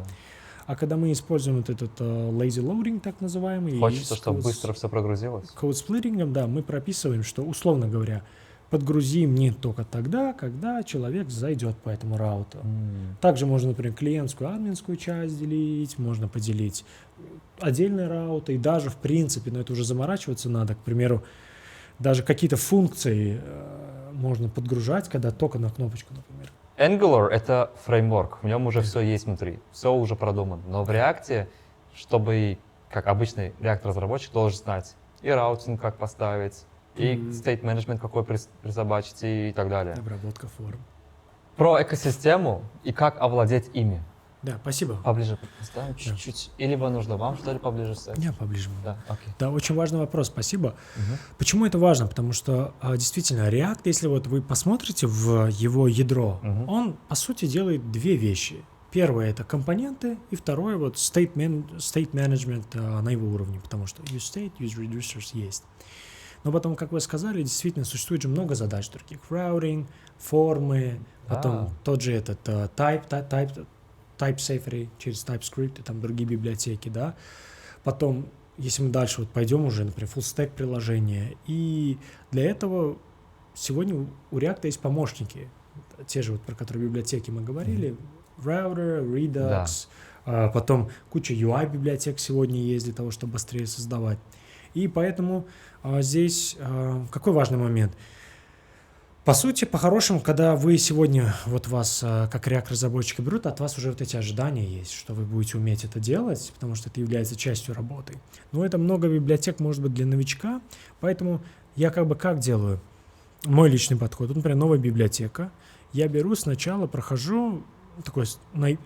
А когда мы используем вот этот lazy loading, так называемый, Хочется, и чтобы code- быстро все прогрузилось. код-сплиттингом, да, мы прописываем, что, условно говоря, подгрузи мне только тогда, когда человек зайдет по этому рауту. Также можно, например, клиентскую, админскую часть делить, можно поделить отдельные рауты, и даже, в принципе, но это уже заморачиваться надо, к примеру, даже какие-то функции можно подгружать, когда только на кнопочку, например. Angular — это фреймворк, в нем уже все есть внутри, все уже продумано. Но в React, чтобы, как обычный React-разработчик, должен знать и раутинг, как поставить, и state management какой присобачить и так далее. Обработка форм. Про экосистему и как овладеть ими. Да, спасибо. Поближе поставим чуть-чуть. Или нужно вам, что ли, поближе встать? Я поближе. Да, окей. Да, очень важный вопрос, спасибо. Почему это важно? Потому что действительно React, если вот вы посмотрите в его ядро, он по сути делает две вещи. Первое — это компоненты, и второе — вот state management на его уровне, потому что use state, use reducers есть. Но потом, как вы сказали, действительно существует же много задач других. Routing, формы, потом тот же этот TypeSafery через TypeScript и там другие библиотеки, да. Потом, если мы дальше вот пойдем уже, например, full-stack приложения, и для этого сегодня у React есть помощники, те же вот, про которые библиотеки мы говорили, Router, Redux, потом куча UI-библиотек сегодня есть для того, чтобы быстрее создавать. И поэтому здесь какой важный момент? По сути, по-хорошему, когда вы сегодня, вот вас как React-разработчика берут, от вас уже вот эти ожидания есть, что вы будете уметь это делать, потому что это является частью работы. Но это много библиотек, может быть, для новичка, поэтому я как делаю? Мой личный подход. Вот, например, новая библиотека. Я беру сначала, прохожу,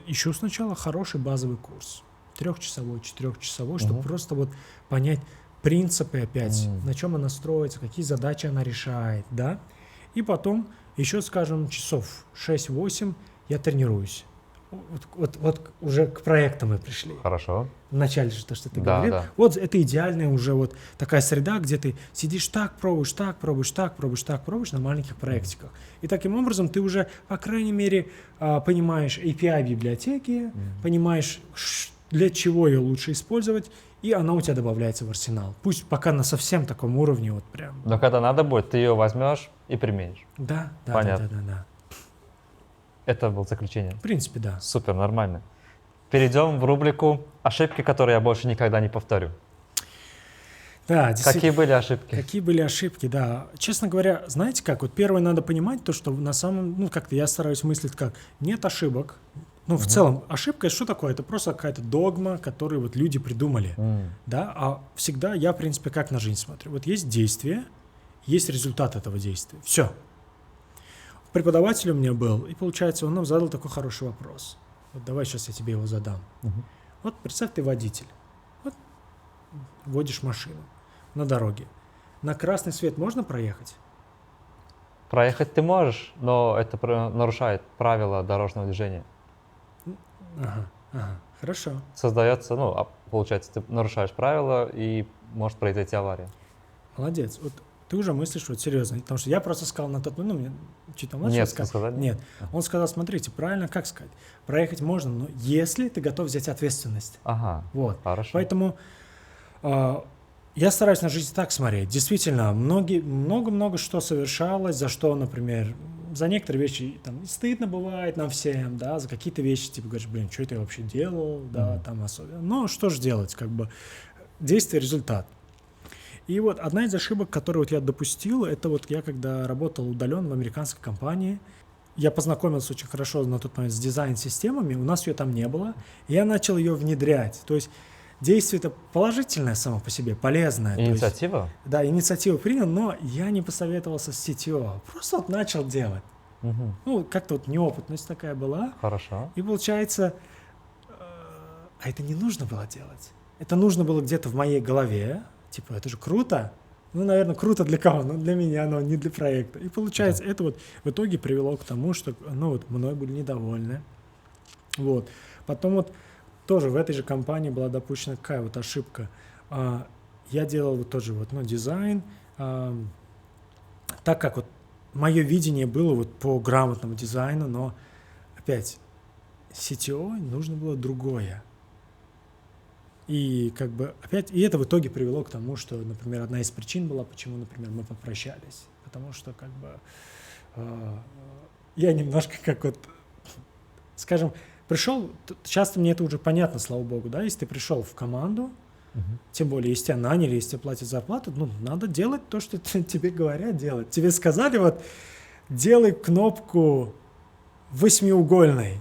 ищу сначала хороший базовый курс. 3-часовой, 4-часовой, чтобы просто вот понять принципы опять, на чем она строится, какие задачи она решает, да. И потом еще, скажем, часов 6-8 я тренируюсь. Вот уже к проектам мы пришли. Хорошо. Вначале же то, что ты Да, говорил. да. Вот это идеальная уже вот такая среда, где ты сидишь пробуешь на маленьких проектиках. И таким образом ты уже, по крайней мере, понимаешь API библиотеки, понимаешь, для чего ее лучше использовать, и она у тебя добавляется в арсенал. Пусть пока на совсем таком уровне вот прям. Но когда надо будет, ты ее возьмешь и применишь. Да. Понятно. Это было заключение. В принципе, да. Супер, нормально. Перейдем в рубрику «Ошибки, которые я больше никогда не повторю». Да, Какие были ошибки? Какие были ошибки, да. Честно говоря, знаете как, вот первое надо понимать то, что на самом, как-то я стараюсь мыслить как, нет ошибок. В целом, ошибка — что такое? Это просто какая-то догма, которую вот люди придумали, да, а всегда я, в принципе, как на жизнь смотрю. Вот есть действие, есть результат этого действия. Все. Преподаватель у меня был, и получается, он нам задал такой хороший вопрос. Вот давай сейчас я тебе его задам. Вот представь, ты водитель. Вот водишь машину на дороге. На красный свет можно проехать? Проехать ты можешь, но это нарушает правила дорожного движения. Ага, хорошо. Создается, получается, ты нарушаешь правила и может произойти авария. Молодец. Вот ты уже мыслишь вот серьезно, потому что я просто сказал на тот момент, мне что-то младший Нет, сказал. сказали? Нет. Он сказал, смотрите, правильно как сказать, проехать можно, но если ты готов взять ответственность. Ага, Вот. хорошо. Поэтому я стараюсь на жизнь так смотреть. Действительно, много что совершалось, за что, например, за некоторые вещи там стыдно бывает нам всем, да, за какие-то вещи, типа, говоришь, блин, что это я вообще делал, да, там особенно. Но что же делать, действие, результат. И вот одна из ошибок, которую вот я допустил, это вот я когда работал удаленно в американской компании, я познакомился очень хорошо на тот момент с дизайн-системами, у нас ее там не было, и я начал ее внедрять. То есть действие это положительное само по себе, полезное. Инициатива? Да, инициативу принял, но я не посоветовался с CTO, просто вот начал делать. Как-то вот неопытность такая была. Хорошо. И получается, а это не нужно было делать. Это нужно было где-то в моей голове. Типа, это же круто. Наверное, круто для кого? Для меня, но не для проекта. И получается, это вот в итоге привело к тому, что, мной были недовольны. Вот. Потом вот тоже в этой же компании была допущена какая вот ошибка. Я делал вот тоже дизайн, так как вот мое видение было вот по грамотному дизайну, но опять CTO нужно было другое. И как бы опять, и это в итоге привело к тому, что, например, одна из причин была, почему, например, мы попрощались. Потому что как бы я немножко как вот, скажем, пришел, часто мне это уже понятно, слава богу, да, если ты пришел в команду, тем более, если тебя наняли, если тебе платят зарплату, ну, надо делать то, что тебе говорят делать. Тебе сказали, вот, делай кнопку восьмиугольной.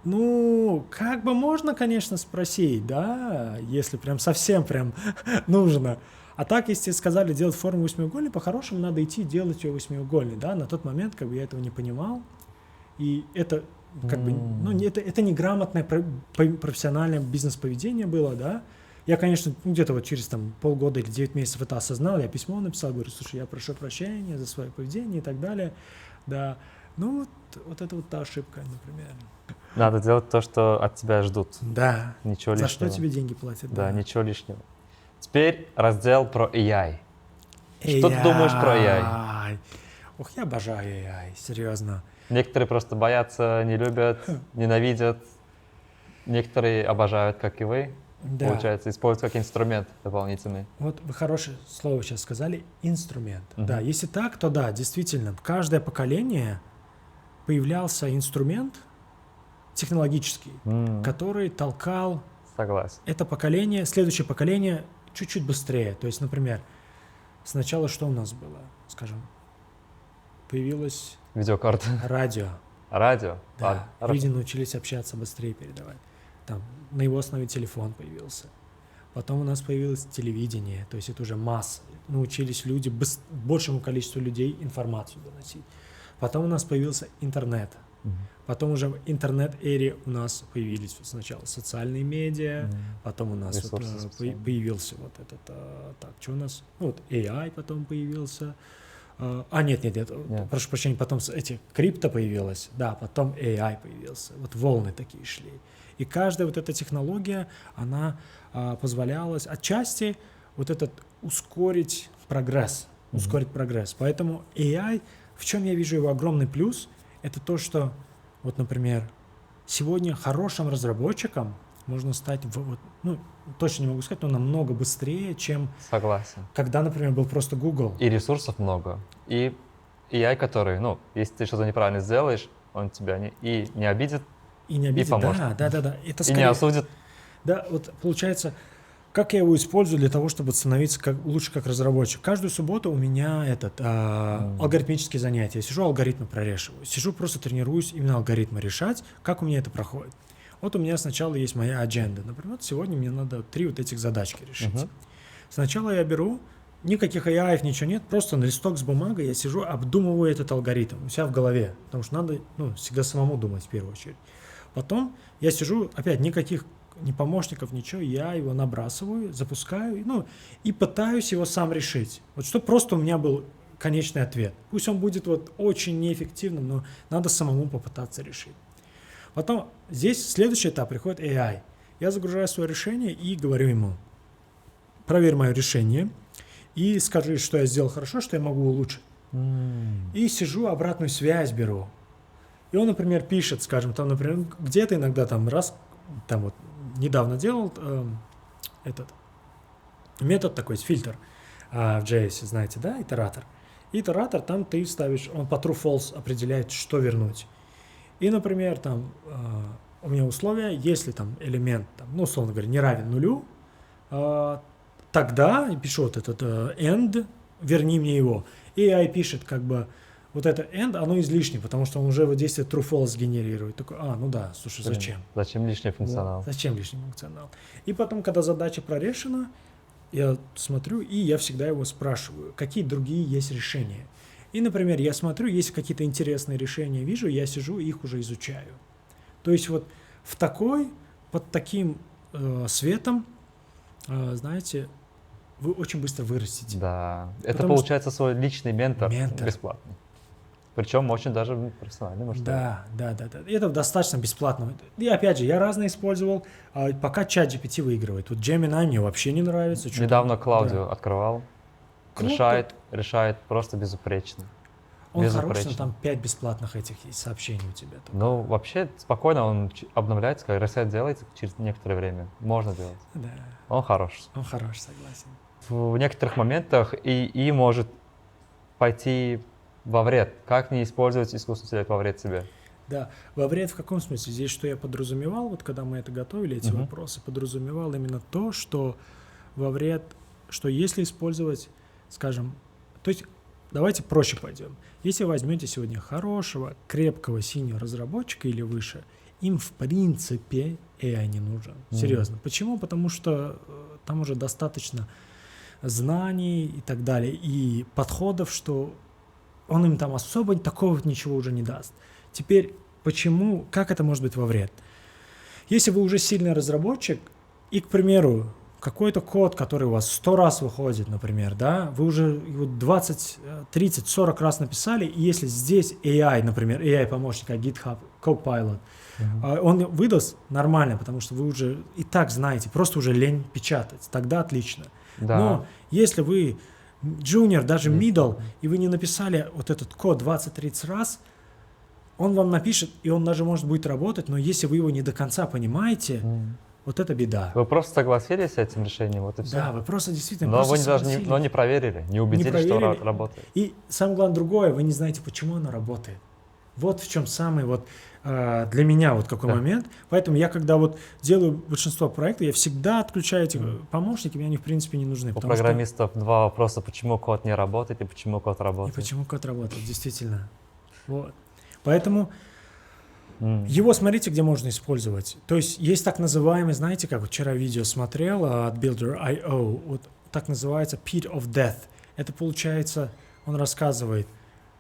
Ну, как бы можно, конечно, спросить, да, если прям совсем прям нужно. А так, если тебе сказали делать форму восьмиугольной, по-хорошему надо идти делать ее восьмиугольной, да. На тот момент, как бы, я этого не понимал. И это, как бы, ну, это неграмотное профессиональное бизнес-поведение было, да. Я, конечно, где-то вот через там полгода или 9 месяцев это осознал, я письмо написал, говорю, слушай, я прошу прощения за свое поведение и так далее, да. Ну, вот это вот та ошибка, например. Надо делать то, что от тебя ждут. Да. Ничего За лишнего. что тебе деньги платят? Да, ничего лишнего. Теперь раздел про AI. Что ты AI. думаешь про AI? Ох, я обожаю AI, серьезно. Некоторые просто боятся, не любят, ненавидят. Некоторые обожают, как и вы. Да. Получается, используют как инструмент дополнительный. Вот вы хорошее слово сейчас сказали, инструмент. Да, если так, то да, действительно, каждое поколение появлялся инструмент технологический, который толкал Согласен. это поколение, следующее поколение чуть-чуть быстрее. То есть, например, сначала что у нас было? Скажем, появилось Видеокарта. радио. Радио? Да, Ладно. люди научились общаться быстрее, передавать. Там на его основе телефон появился. Потом у нас появилось телевидение, то есть это уже масса. Научились люди, большему количеству людей информацию доносить. Потом у нас появился интернет. Потом уже в интернет-эре у нас появились сначала социальные медиа, потом у нас вот, появился вот этот, так, что у нас? Ну, вот AI потом появился. Нет, прошу прощения, потом эти крипто появилось, да, потом AI появился. Вот волны такие шли. И каждая вот эта технология, она позволяла отчасти вот этот ускорить прогресс. Поэтому AI, в чем я вижу его огромный плюс, это то, что, вот, например, сегодня хорошим разработчиком можно стать, точно не могу сказать, но намного быстрее, чем Согласен. Когда, например, был просто Google. И ресурсов много. И AI, который, если ты что-то неправильно сделаешь, он тебя не обидит, и поможет. Да. Это и не осудит. Да, вот получается, как я его использую для того, чтобы становиться лучше как разработчик. Каждую субботу у меня алгоритмические занятия. Я сижу, алгоритмы прорешиваю. Сижу, просто тренируюсь именно алгоритмы решать, как у меня это проходит. Вот у меня сначала есть моя адженда. Например, сегодня мне надо 3 вот этих задачки решить. Сначала я беру, никаких AI, ничего нет, просто на листок с бумагой я сижу, обдумываю этот алгоритм у себя в голове, потому что надо всегда самому думать в первую очередь. Потом я сижу, опять никаких ни помощников, ничего, я его набрасываю, запускаю, и пытаюсь его сам решить. Вот что просто у меня был конечный ответ. Пусть он будет вот очень неэффективным, но надо самому попытаться решить. Потом здесь следующий этап приходит AI. Я загружаю свое решение и говорю ему: проверь мое решение и скажи, что я сделал хорошо, что я могу улучшить. И сижу, обратную связь беру. И он, например, пишет, скажем, там, например, где-то иногда вот недавно делал этот метод такой, фильтр в JS, знаете, да, итератор. Итератор, там ты ставишь, он по true-false определяет, что вернуть. И, например, там у меня условия, если там элемент, условно говоря, не равен нулю, тогда пишу вот этот end, верни мне его. И AI пишет, как бы, вот это end, оно излишне, потому что он уже вот действие true-false генерирует. Такой, слушай, зачем? Зачем лишний функционал? Зачем лишний функционал? И потом, когда задача прорешена, я смотрю, и я всегда его спрашиваю, какие другие есть решения. И, например, я смотрю, если какие-то интересные решения вижу, я сижу и их уже изучаю. То есть вот под таким светом, знаете, вы очень быстро вырастете. Да, это получается свой личный ментор. Бесплатный. Причем очень даже профессиональный, может. Да. Это достаточно бесплатно. И опять же, я разные использовал, пока ChatGPT выигрывает. Вот Gemini мне вообще не нравится. Недавно Клаудио открывал. Решает просто безупречно. Он хороший, но Безупречно. там 5 бесплатных этих есть сообщений у тебя. только. Ну, вообще, спокойно он обновляется, как ресет делается через некоторое время. Можно делать. Да, Он хорош. он хорош, согласен. В некоторых моментах и может пойти во вред. Как не использовать искусственный интеллект во вред себе? Да, во вред в каком смысле? Здесь что я подразумевал, вот когда мы это готовили, эти Мгм. вопросы, подразумевал именно то, что во вред, что если использовать, скажем, то есть давайте проще пойдем. Если возьмете сегодня хорошего, крепкого синего разработчика или выше, им в принципе AI не нужен. Серьезно. Почему? Потому что там уже достаточно знаний и так далее, и подходов, что он им там особо такого ничего уже не даст. Теперь, почему, как это может быть во вред? Если вы уже сильный разработчик, и, к примеру, какой-то код, который у вас 100 раз выходит, например, да, вы уже его 20, 30, 40 раз написали, и если здесь AI, например, AI-помощник, GitHub, Copilot, он выдаст нормально, потому что вы уже и так знаете, просто уже лень печатать, тогда отлично. Да. Но если вы junior, даже middle, и вы не написали вот этот код 20-30 раз, он вам напишет, и он даже может будет работать, но если вы его не до конца понимаете, вот это беда. Вы просто согласились с этим решением, вот и все. Да, вы просто действительно Но просто вы даже согласились. но не проверили, не убедились, что проверили. работает. И самое главное другое, вы не знаете, почему оно работает. Вот в чем самый вот для меня вот какой Да. момент. Поэтому я когда вот делаю большинство проектов, я всегда отключаю эти помощники, мне они в принципе не нужны. У потому что- программистов два вопроса, почему код не работает и почему код И работает. почему код работает, действительно. Вот. Поэтому М. его смотрите, где можно использовать. То есть есть так называемый, знаете, как вот вчера видео смотрел от Builder.io, вот так называется Pit of Death. Это получается, он рассказывает,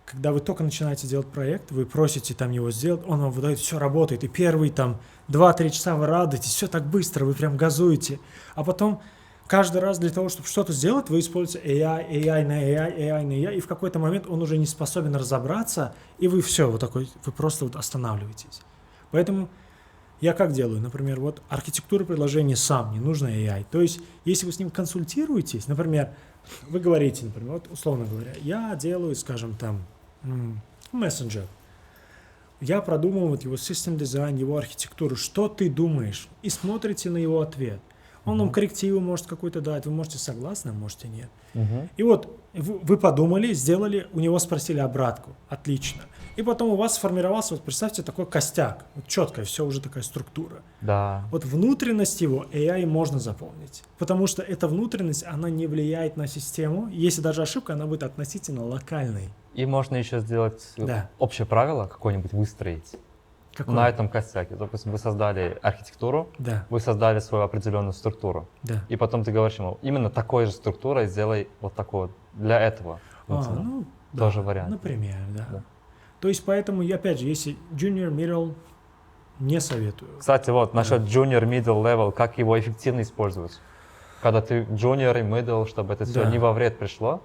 когда вы только начинаете делать проект, вы просите там его сделать, он вам выдает, все работает, и первые там 2-3 часа вы радуетесь, все так быстро, вы прям газуете, а потом каждый раз для того, чтобы что-то сделать, вы используете AI на AI, и в какой-то момент он уже не способен разобраться, и вы все, вот такой, вы просто вот останавливаетесь. Поэтому я как делаю? Например, вот архитектура приложения сам, не нужно AI. То есть, если вы с ним консультируетесь, например, вы говорите, например, вот условно говоря, я делаю, скажем, там, мессенджер. Я продумываю вот его system дизайн, его архитектуру. Что ты думаешь? И смотрите на его ответ. Он вам коррективы может какой-то дать, вы можете согласны, а можете нет. Мгм. И вот вы подумали, сделали, у него спросили обратку. Отлично. И потом у вас сформировался, вот представьте, такой костяк. Вот четкая, все уже такая структура. Да. Вот внутренность его AI можно заполнить. Потому что эта внутренность, она не влияет на систему. Если даже ошибка, она будет относительно локальной. И можно еще сделать Да. общее правило какое-нибудь выстроить Какое? на этом костяке. Допустим, вы создали архитектуру, Да, вы создали свою определенную структуру. да. И потом ты говоришь ему, именно такой же структурой сделай вот такой вот для этого. функционала. Ну, да, Тоже вариант. Например, да. Да. То есть поэтому, и опять же, если junior, middle, не советую. Кстати, вот насчет junior, middle level, как его эффективно использовать. Когда ты junior и middle, чтобы это все Да. не во вред пришло,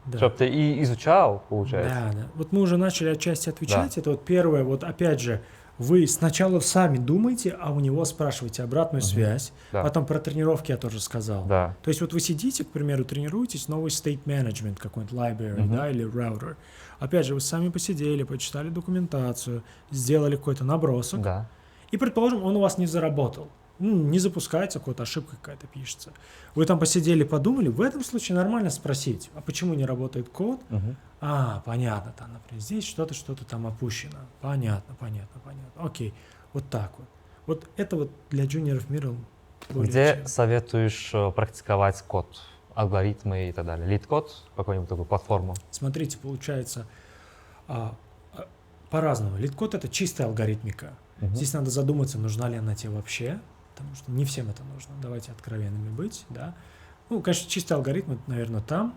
Да. чтобы ты и изучал, получается. Да, да. Вот мы уже начали отчасти отвечать. Это вот первое, вот опять же, вы сначала сами думаете, а у него спрашиваете обратную связь. Да. Потом про тренировки я тоже сказал. Да. То есть вот вы сидите, к примеру, тренируетесь, новый state management какой-нибудь, library, да, или router. Опять же, вы сами посидели, почитали документацию, сделали какой-то набросок. Да. И, предположим, он у вас не заработал. Не запускается, какая-то ошибка какая-то пишется. Вы там посидели, подумали, в этом случае нормально спросить, а почему не работает код? Мгм. Понятно, там, например, здесь что-то там опущено. Понятно. Окей, вот так вот. Вот это вот для джуниоров мира более Где чем. советуешь практиковать код, алгоритмы и так далее? Лид-код, какую-нибудь такую платформу? Смотрите, получается по-разному. Лид-код — это чистая алгоритмика. Мгм. Здесь надо задуматься, нужна ли она тебе вообще, потому что не всем это нужно. Давайте откровенными быть, да. Ну, конечно, чистый алгоритм, это, наверное, там.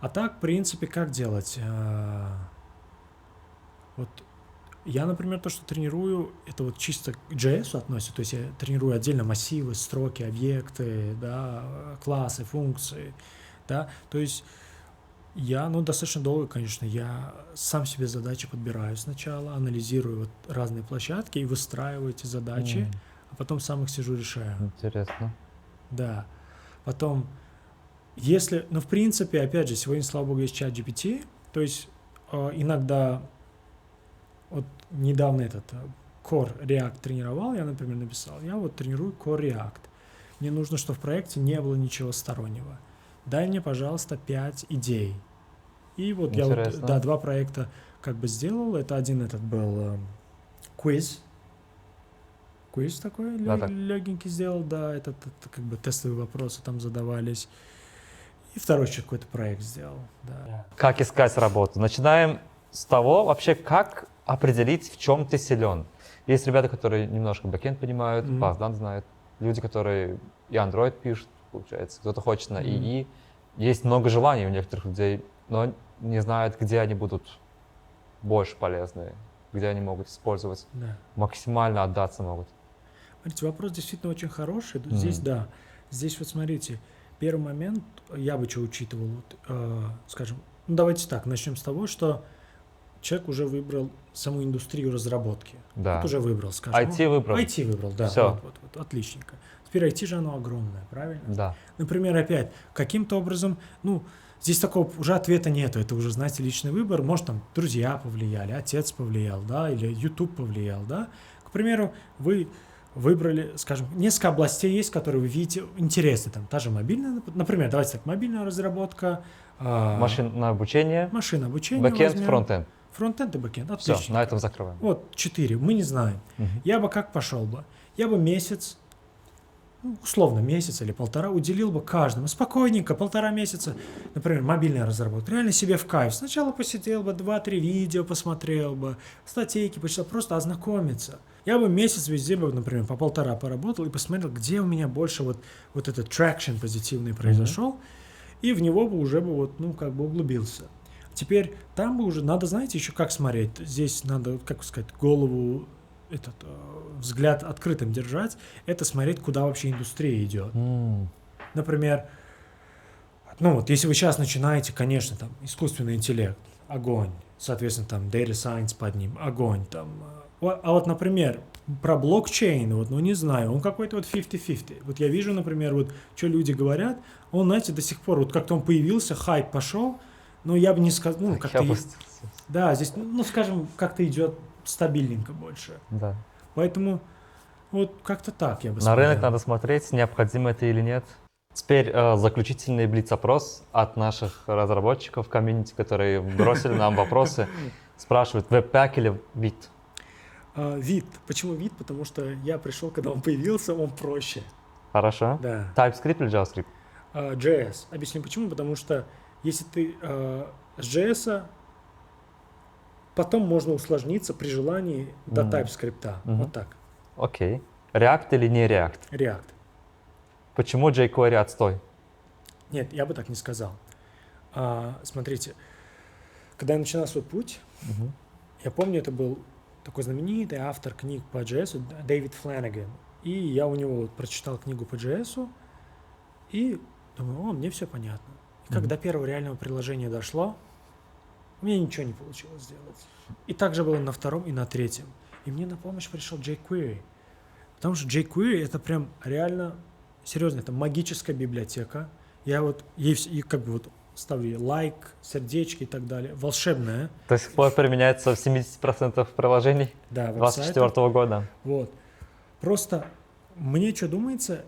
А так, в принципе, как делать? Вот я, например, то, что тренирую, это вот чисто к JS относится, то есть я тренирую отдельно массивы, строки, объекты, да, классы, функции, да, то есть я, достаточно долго, конечно, я сам себе задачи подбираю сначала, анализирую вот разные площадки и выстраиваю эти задачи, а потом сам их сижу решаю. Интересно. Да. Потом, если, в принципе, опять же, сегодня, слава богу, есть чат GPT, то есть иногда, вот недавно этот Core React тренировал, я, например, написал, я вот тренирую Core React. Мне нужно, чтобы в проекте не было ничего стороннего. Дай мне, пожалуйста, 5 идей. И вот я вот, да, 2 проекта как бы сделал. Это один этот был квиз. Квиз такой легенький сделал, да, это как бы тестовые вопросы там задавались. И второй еще какой-то проект сделал, да. Как искать работу? Начинаем с того, вообще, как определить, в чем ты силен. Есть ребята, которые немножко бэкэнд понимают, Fastdan знают, люди, которые и Android пишут, получается, кто-то хочет на ИИ. Есть много желаний у некоторых людей, но не знают, где они будут больше полезны, где они могут использовать, максимально отдаться могут. Смотрите, вопрос действительно очень хороший. Здесь, да, здесь вот смотрите, первый момент, я бы что учитывал, вот, скажем, ну давайте так, начнем с того, что человек уже выбрал саму индустрию разработки. Да. Вот уже выбрал, скажем. IT выбрал. IT выбрал, да. Все. Вот, отличненько. Теперь IT же оно огромное, правильно? Да. Например, опять, каким-то образом, ну, здесь такого уже ответа нету, это уже, знаете, личный выбор. Может, там, друзья повлияли, отец повлиял, да, или YouTube повлиял, да. К примеру, вы выбрали, скажем, несколько областей есть, которые вы видите интересны. Там та же мобильная, например, давайте так, мобильная разработка. Машинное обучение. Машинное обучение. Бэкэнд, фронтенд. Фронтенд и бэкэнд, отлично. Все, на этом закрываем. Вот 4, мы не знаем. Я бы как пошел бы? Я бы месяц, условно месяц или полтора, уделил бы каждому. Спокойненько, 1,5 месяца, например, мобильная разработка. Реально себе в кайф. Сначала посидел бы, 2-3 видео посмотрел бы, статейки почитал, просто ознакомиться. Я бы месяц везде бы, например, по 1,5 поработал и посмотрел, где у меня больше вот этот traction позитивный произошел, и в него бы уже бы вот, ну, как бы углубился. Теперь там бы уже надо, знаете, еще как смотреть. Здесь надо, как сказать, голову, взгляд открытым держать. Это смотреть, куда вообще индустрия идет. Например, ну вот, если вы сейчас начинаете, конечно, там, искусственный интеллект, огонь. Соответственно, там, data science под ним, огонь. Там. А вот, например, про блокчейн, вот, ну не знаю, он какой-то вот 50-50. Вот я вижу, например, вот, что люди говорят, он, знаете, до сих пор, вот как-то он появился, хайп пошел, но я бы не сказал, ну, как-то... Да, здесь, ну, скажем, как-то идет стабильненько больше. Да. Поэтому вот как-то так я бы сказал. На рынок надо смотреть, необходимо это или нет. Теперь заключительный блиц-опрос от наших разработчиков, комьюнити, которые бросили нам вопросы. Спрашивают, веб-пак или вид? Вид. Почему вид? Потому что я пришел, когда он появился, он проще. Хорошо. Да. TypeScript или JavaScript? JS. Объясню почему. Потому что если ты с JS, потом можно усложниться при желании до TypeScript. Вот так. Окей. React или не React? React. Почему jQuery отстой? Нет, я бы так не сказал. Смотрите, когда я начинал свой путь, я помню, это был такой знаменитый автор книг по JS, Дэвид Фланаган. И я у него прочитал книгу по JS и думаю, мне все понятно. И когда первого реального приложения дошло, у меня ничего не получилось сделать. И так же было на втором и на третьем. И мне на помощь пришел jQuery. Потому что jQuery это прям реально, серьезно, это магическая библиотека. Я вот ей как бы вот ставлю лайк, сердечки и так далее. Волшебная. До сих пор применяется в 70% приложений 2024 года. Вот. Просто мне что думается,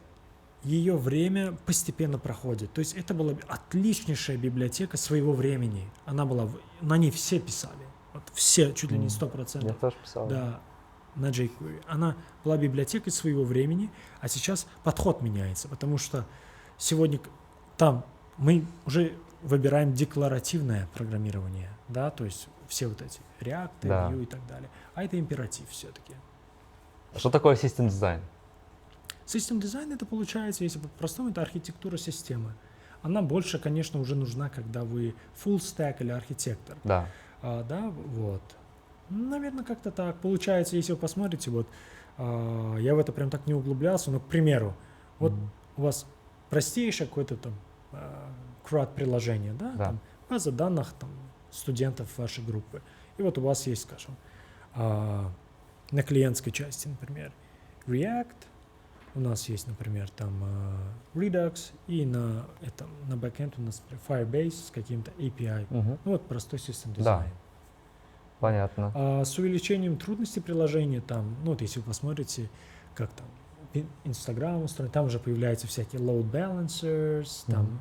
ее время постепенно проходит. То есть это была отличнейшая библиотека своего времени. Она была, на ней все писали. Вот все, чуть ли не 100%. Я тоже писал. Да, на jQuery. Она была библиотекой своего времени, а сейчас подход меняется, потому что сегодня там мы уже выбираем декларативное программирование, да, то есть все вот эти React, Vue и так далее. А это императив все-таки. Что такое System Design? System Design это получается, если по-простому, это архитектура системы. Она больше, конечно, уже нужна, когда вы full stack или архитектор. Да. Да, вот. Наверное, как-то так. Получается, если вы посмотрите, вот, я в это прям так не углублялся, но, к примеру, вот у вас простейшее какое-то там CRUD-приложение, да, там, база данных там, студентов вашей группы. И вот у вас есть, скажем, на клиентской части, например, React, у нас есть, например, там Redux, и на backend у нас, например, Firebase с каким-то API. Ну вот простой System Design. Да. Понятно. А с увеличением трудности приложения, там, ну вот если вы посмотрите, как там Инстаграм устроен, там уже появляются всякие load balancers, там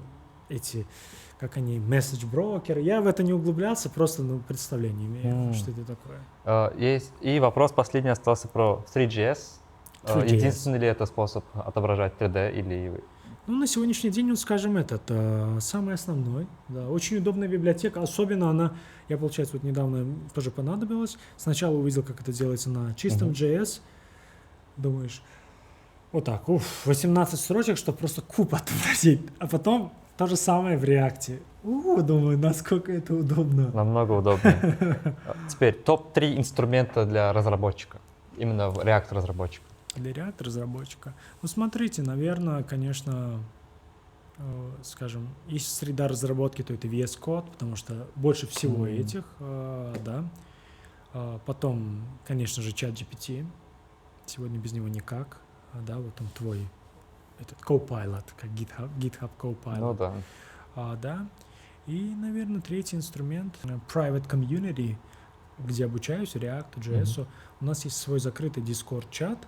эти, как они, message брокеры. Я в это не углублялся, просто представление имею, что это такое. Есть. И вопрос последний остался про 3GS. 3GS. Единственный ли это способ отображать 3D или... Ну, на сегодняшний день, вот, скажем, этот самый основной. Да, очень удобная библиотека, особенно она, я, получается, вот недавно тоже понадобилась. Сначала увидел, как это делается на чистом JS. Думаешь, вот так, 18 строчек, чтобы просто куб отобразить. А потом то же самое в реакте. Думаю, насколько это удобно. Намного удобнее. Теперь топ-3 инструмента для разработчика. Именно React разработчика. Для React разработчика. Ну, смотрите, наверное, конечно, скажем, если среда разработки, то это VS Code, потому что больше всего этих, да. Потом, конечно же, ChatGPT. Сегодня без него никак. Да, вот он твой этот Copilot, как GitHub Copilot. Ну да. Да. И, наверное, третий инструмент Private Community, где обучаюсь React, JS. У нас есть свой закрытый Discord-чат.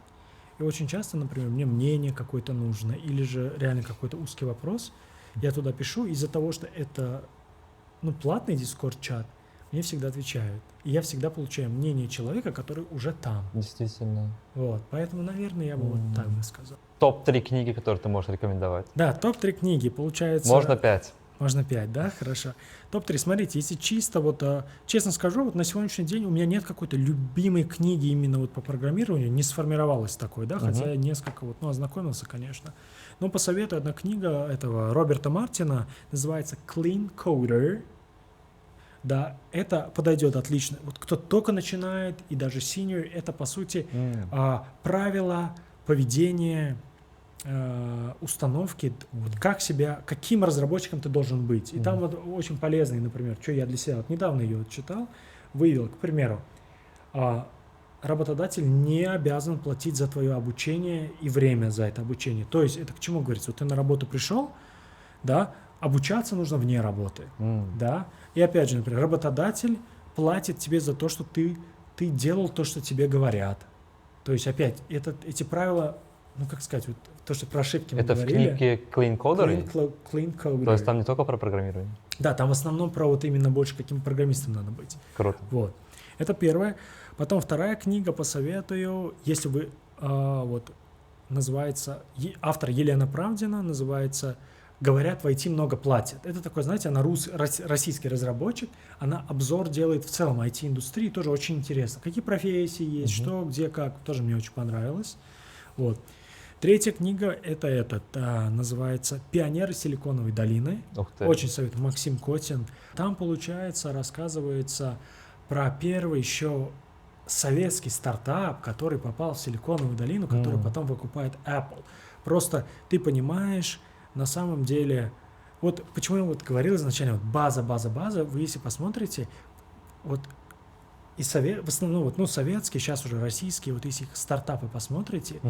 И очень часто, например, мне мнение какое-то нужно, или же реально какой-то узкий вопрос, я туда пишу, из-за того, что это платный Discord-чат, мне всегда отвечают. И я всегда получаю мнение человека, который уже там. Действительно. Вот, поэтому, наверное, я бы вот так бы сказал. Топ-3 книги, которые ты можешь рекомендовать. Да, топ-3 книги, получается... Можно 5. Можно 5, да? Хорошо. Топ-3, смотрите, если чисто, вот, честно скажу, вот на сегодняшний день у меня нет какой-то любимой книги именно вот по программированию, не сформировалось такой, да, хотя я несколько вот, ознакомился, конечно. Но посоветую, одна книга этого Роберта Мартина, называется Clean Coder. Да, это подойдет отлично. Вот кто только начинает, и даже senior, это, по сути, правила поведения, установки, вот как себя, каким разработчиком ты должен быть. И там вот очень полезный, например, что я для себя вот недавно ее читал, выявил, к примеру, работодатель не обязан платить за твое обучение и время за это обучение. То есть это к чему говорится? Вот ты на работу пришел, да, обучаться нужно вне работы, да, и опять же, например, работодатель платит тебе за то, что ты делал то, что тебе говорят. То есть опять эти правила, как сказать, вот то, что про ошибки мы говорили. Это в книге Clean Coder? Clean Coder. То есть там не только про программирование? Да, там в основном про вот именно больше каким программистом надо быть. Круто. Вот. Это первое. Потом вторая книга, посоветую, если вы, вот, называется, автор Елена Правдина, называется «Говорят, в IT много платят». Это такой, знаете, она российский разработчик, она обзор делает в целом IT-индустрии, тоже очень интересно. Какие профессии есть, что, где, как, тоже мне очень понравилось. Вот. Третья книга это называется «Пионеры Силиконовой долины». Ух ты. Очень советую, Максим Котин. Там, получается, рассказывается про первый еще советский стартап, который попал в Силиконовую долину, который потом выкупает Apple. Просто ты понимаешь, на самом деле, вот почему я вот говорил изначально, вот база, вы если посмотрите, вот и в основном, вот, советские, сейчас уже российские, вот если их стартапы посмотрите,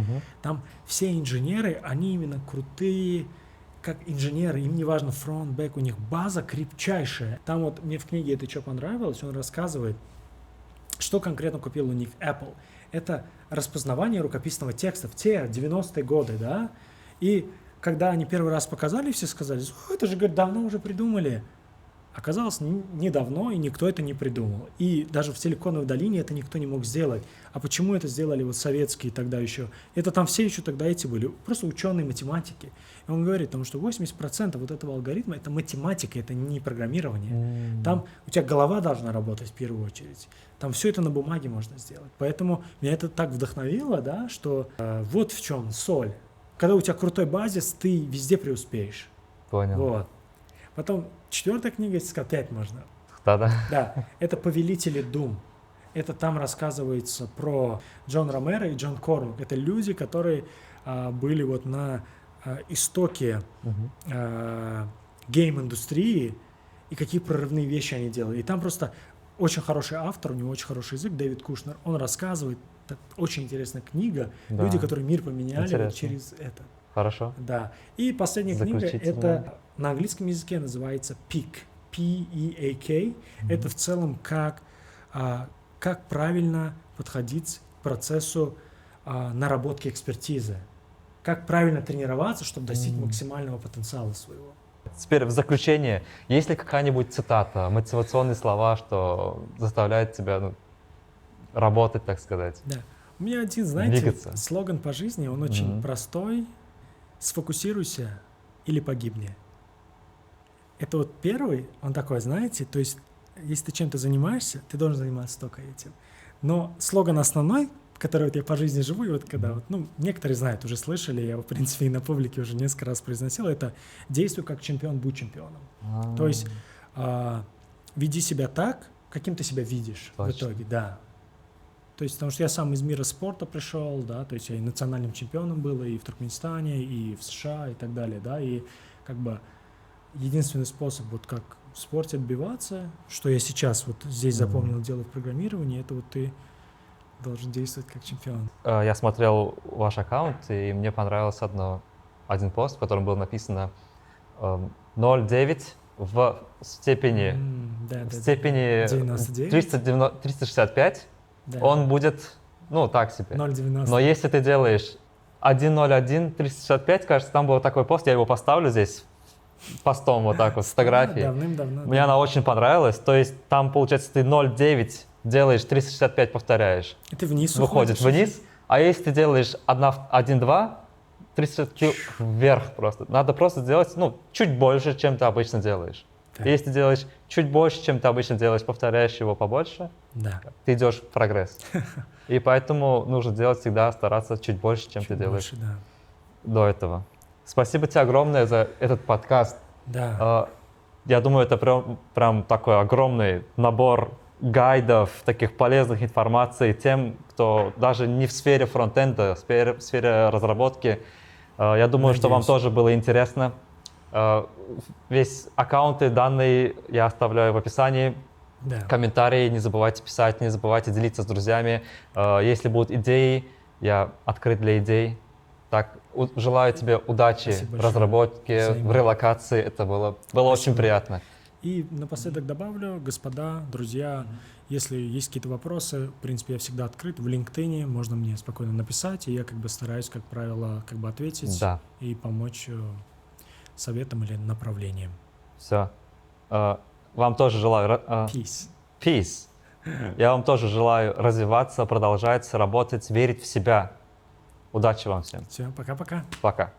там все инженеры, они именно крутые, как инженеры, им не важно фронт, бэк, у них база крепчайшая. Там вот мне в книге это что понравилось, он рассказывает, что конкретно купил у них Apple. Это распознавание рукописного текста в те 90-е годы, да, и когда они первый раз показали, все сказали, это же, говорит, давно уже придумали. Оказалось, недавно, и никто это не придумал. И даже в Силиконовой долине это никто не мог сделать. А почему это сделали вот советские тогда еще? Это там все еще тогда эти были, просто ученые математики. И он говорит, потому что 80% вот этого алгоритма это математика, это не программирование. Там у тебя голова должна работать в первую очередь. Там все это на бумаге можно сделать. Поэтому меня это так вдохновило, да, что вот в чем соль. Когда у тебя крутой базис, ты везде преуспеешь. Понял. Вот. Потом четвертая книга, если сказать, 5 можно. Да. Да, это «Повелители Дум». Это там рассказывается про Джон Ромеро и Джон Кормак. Это люди, которые были вот на истоке гейм-индустрии и какие прорывные вещи они делали. И там просто очень хороший автор, у него очень хороший язык, Дэвид Кушнер. Он рассказывает, это очень интересная книга. Да. Люди, которые мир поменяли вот через это. Хорошо. Да. И последняя книга, это на английском языке называется PEAK, P-E-A-K. Это в целом как как правильно подходить к процессу наработки экспертизы, как правильно тренироваться, чтобы достичь максимального потенциала своего. Теперь в заключение, есть ли какая-нибудь цитата, мотивационные слова, что заставляет тебя работать, так сказать? Да. У меня один, знаете, Двигаться. слоган по жизни, он очень простой. Сфокусируйся или погибни. Это вот первый, он такой, знаете, то есть, если ты чем-то занимаешься, ты должен заниматься только этим. Но слоган основной, который вот я по жизни живу, и вот когда, вот, некоторые знают, уже слышали, я, в принципе, и на публике уже несколько раз произносил, это «действуй как чемпион, будь чемпионом». То есть веди себя так, каким ты себя видишь в итоге, да. То есть, потому что я сам из мира спорта пришел, да, то есть я и национальным чемпионом был, и в Туркменистане, и в США, и так далее, да, и как бы единственный способ вот как в спорте отбиваться, что я сейчас вот здесь запомнил, дело в программировании, это вот ты должен действовать как чемпион. Я смотрел ваш аккаунт, и мне понравилось один пост, в котором было написано 0,9 в степени, в степени 99? 365, Да. он будет, так себе. 0,90. Но если ты делаешь 1,01, 365, кажется, там был такой пост, я его поставлю здесь, постом вот так вот, с фотографией. Давным-давно. Мне она очень понравилась, то есть там, получается, ты 0,9 делаешь, 365 повторяешь. И ты вниз Выходит уходишь. вниз, а если ты делаешь 1,2, 365 вверх просто. Надо просто сделать, чуть больше, чем ты обычно делаешь. Так. Если ты делаешь чуть больше, чем ты обычно делаешь, повторяешь его побольше, Да. ты идешь в прогресс. И поэтому нужно делать всегда, стараться чуть больше, чем ты делаешь Больше, да. до этого. Спасибо тебе огромное за этот подкаст. Да. Я думаю, это прям такой огромный набор гайдов, таких полезных информаций тем, кто даже не в сфере фронтенда, в сфере разработки. Я думаю, что вам тоже было интересно. Весь аккаунты, данные я оставляю в описании. Да. Комментарии не забывайте писать, не забывайте делиться с друзьями. Если будут идеи, я открыт для идей. Так, желаю тебе удачи в разработке, в релокации. Это было очень приятно. И напоследок добавлю, господа, друзья, если есть какие-то вопросы, в принципе, я всегда открыт. В LinkedIn можно мне спокойно написать, и я стараюсь, как правило, ответить и помочь советом или направлением. Все. Вам тоже желаю... Peace. Я вам тоже желаю развиваться, продолжать работать, верить в себя. Удачи вам всем. Все, пока-пока. Пока.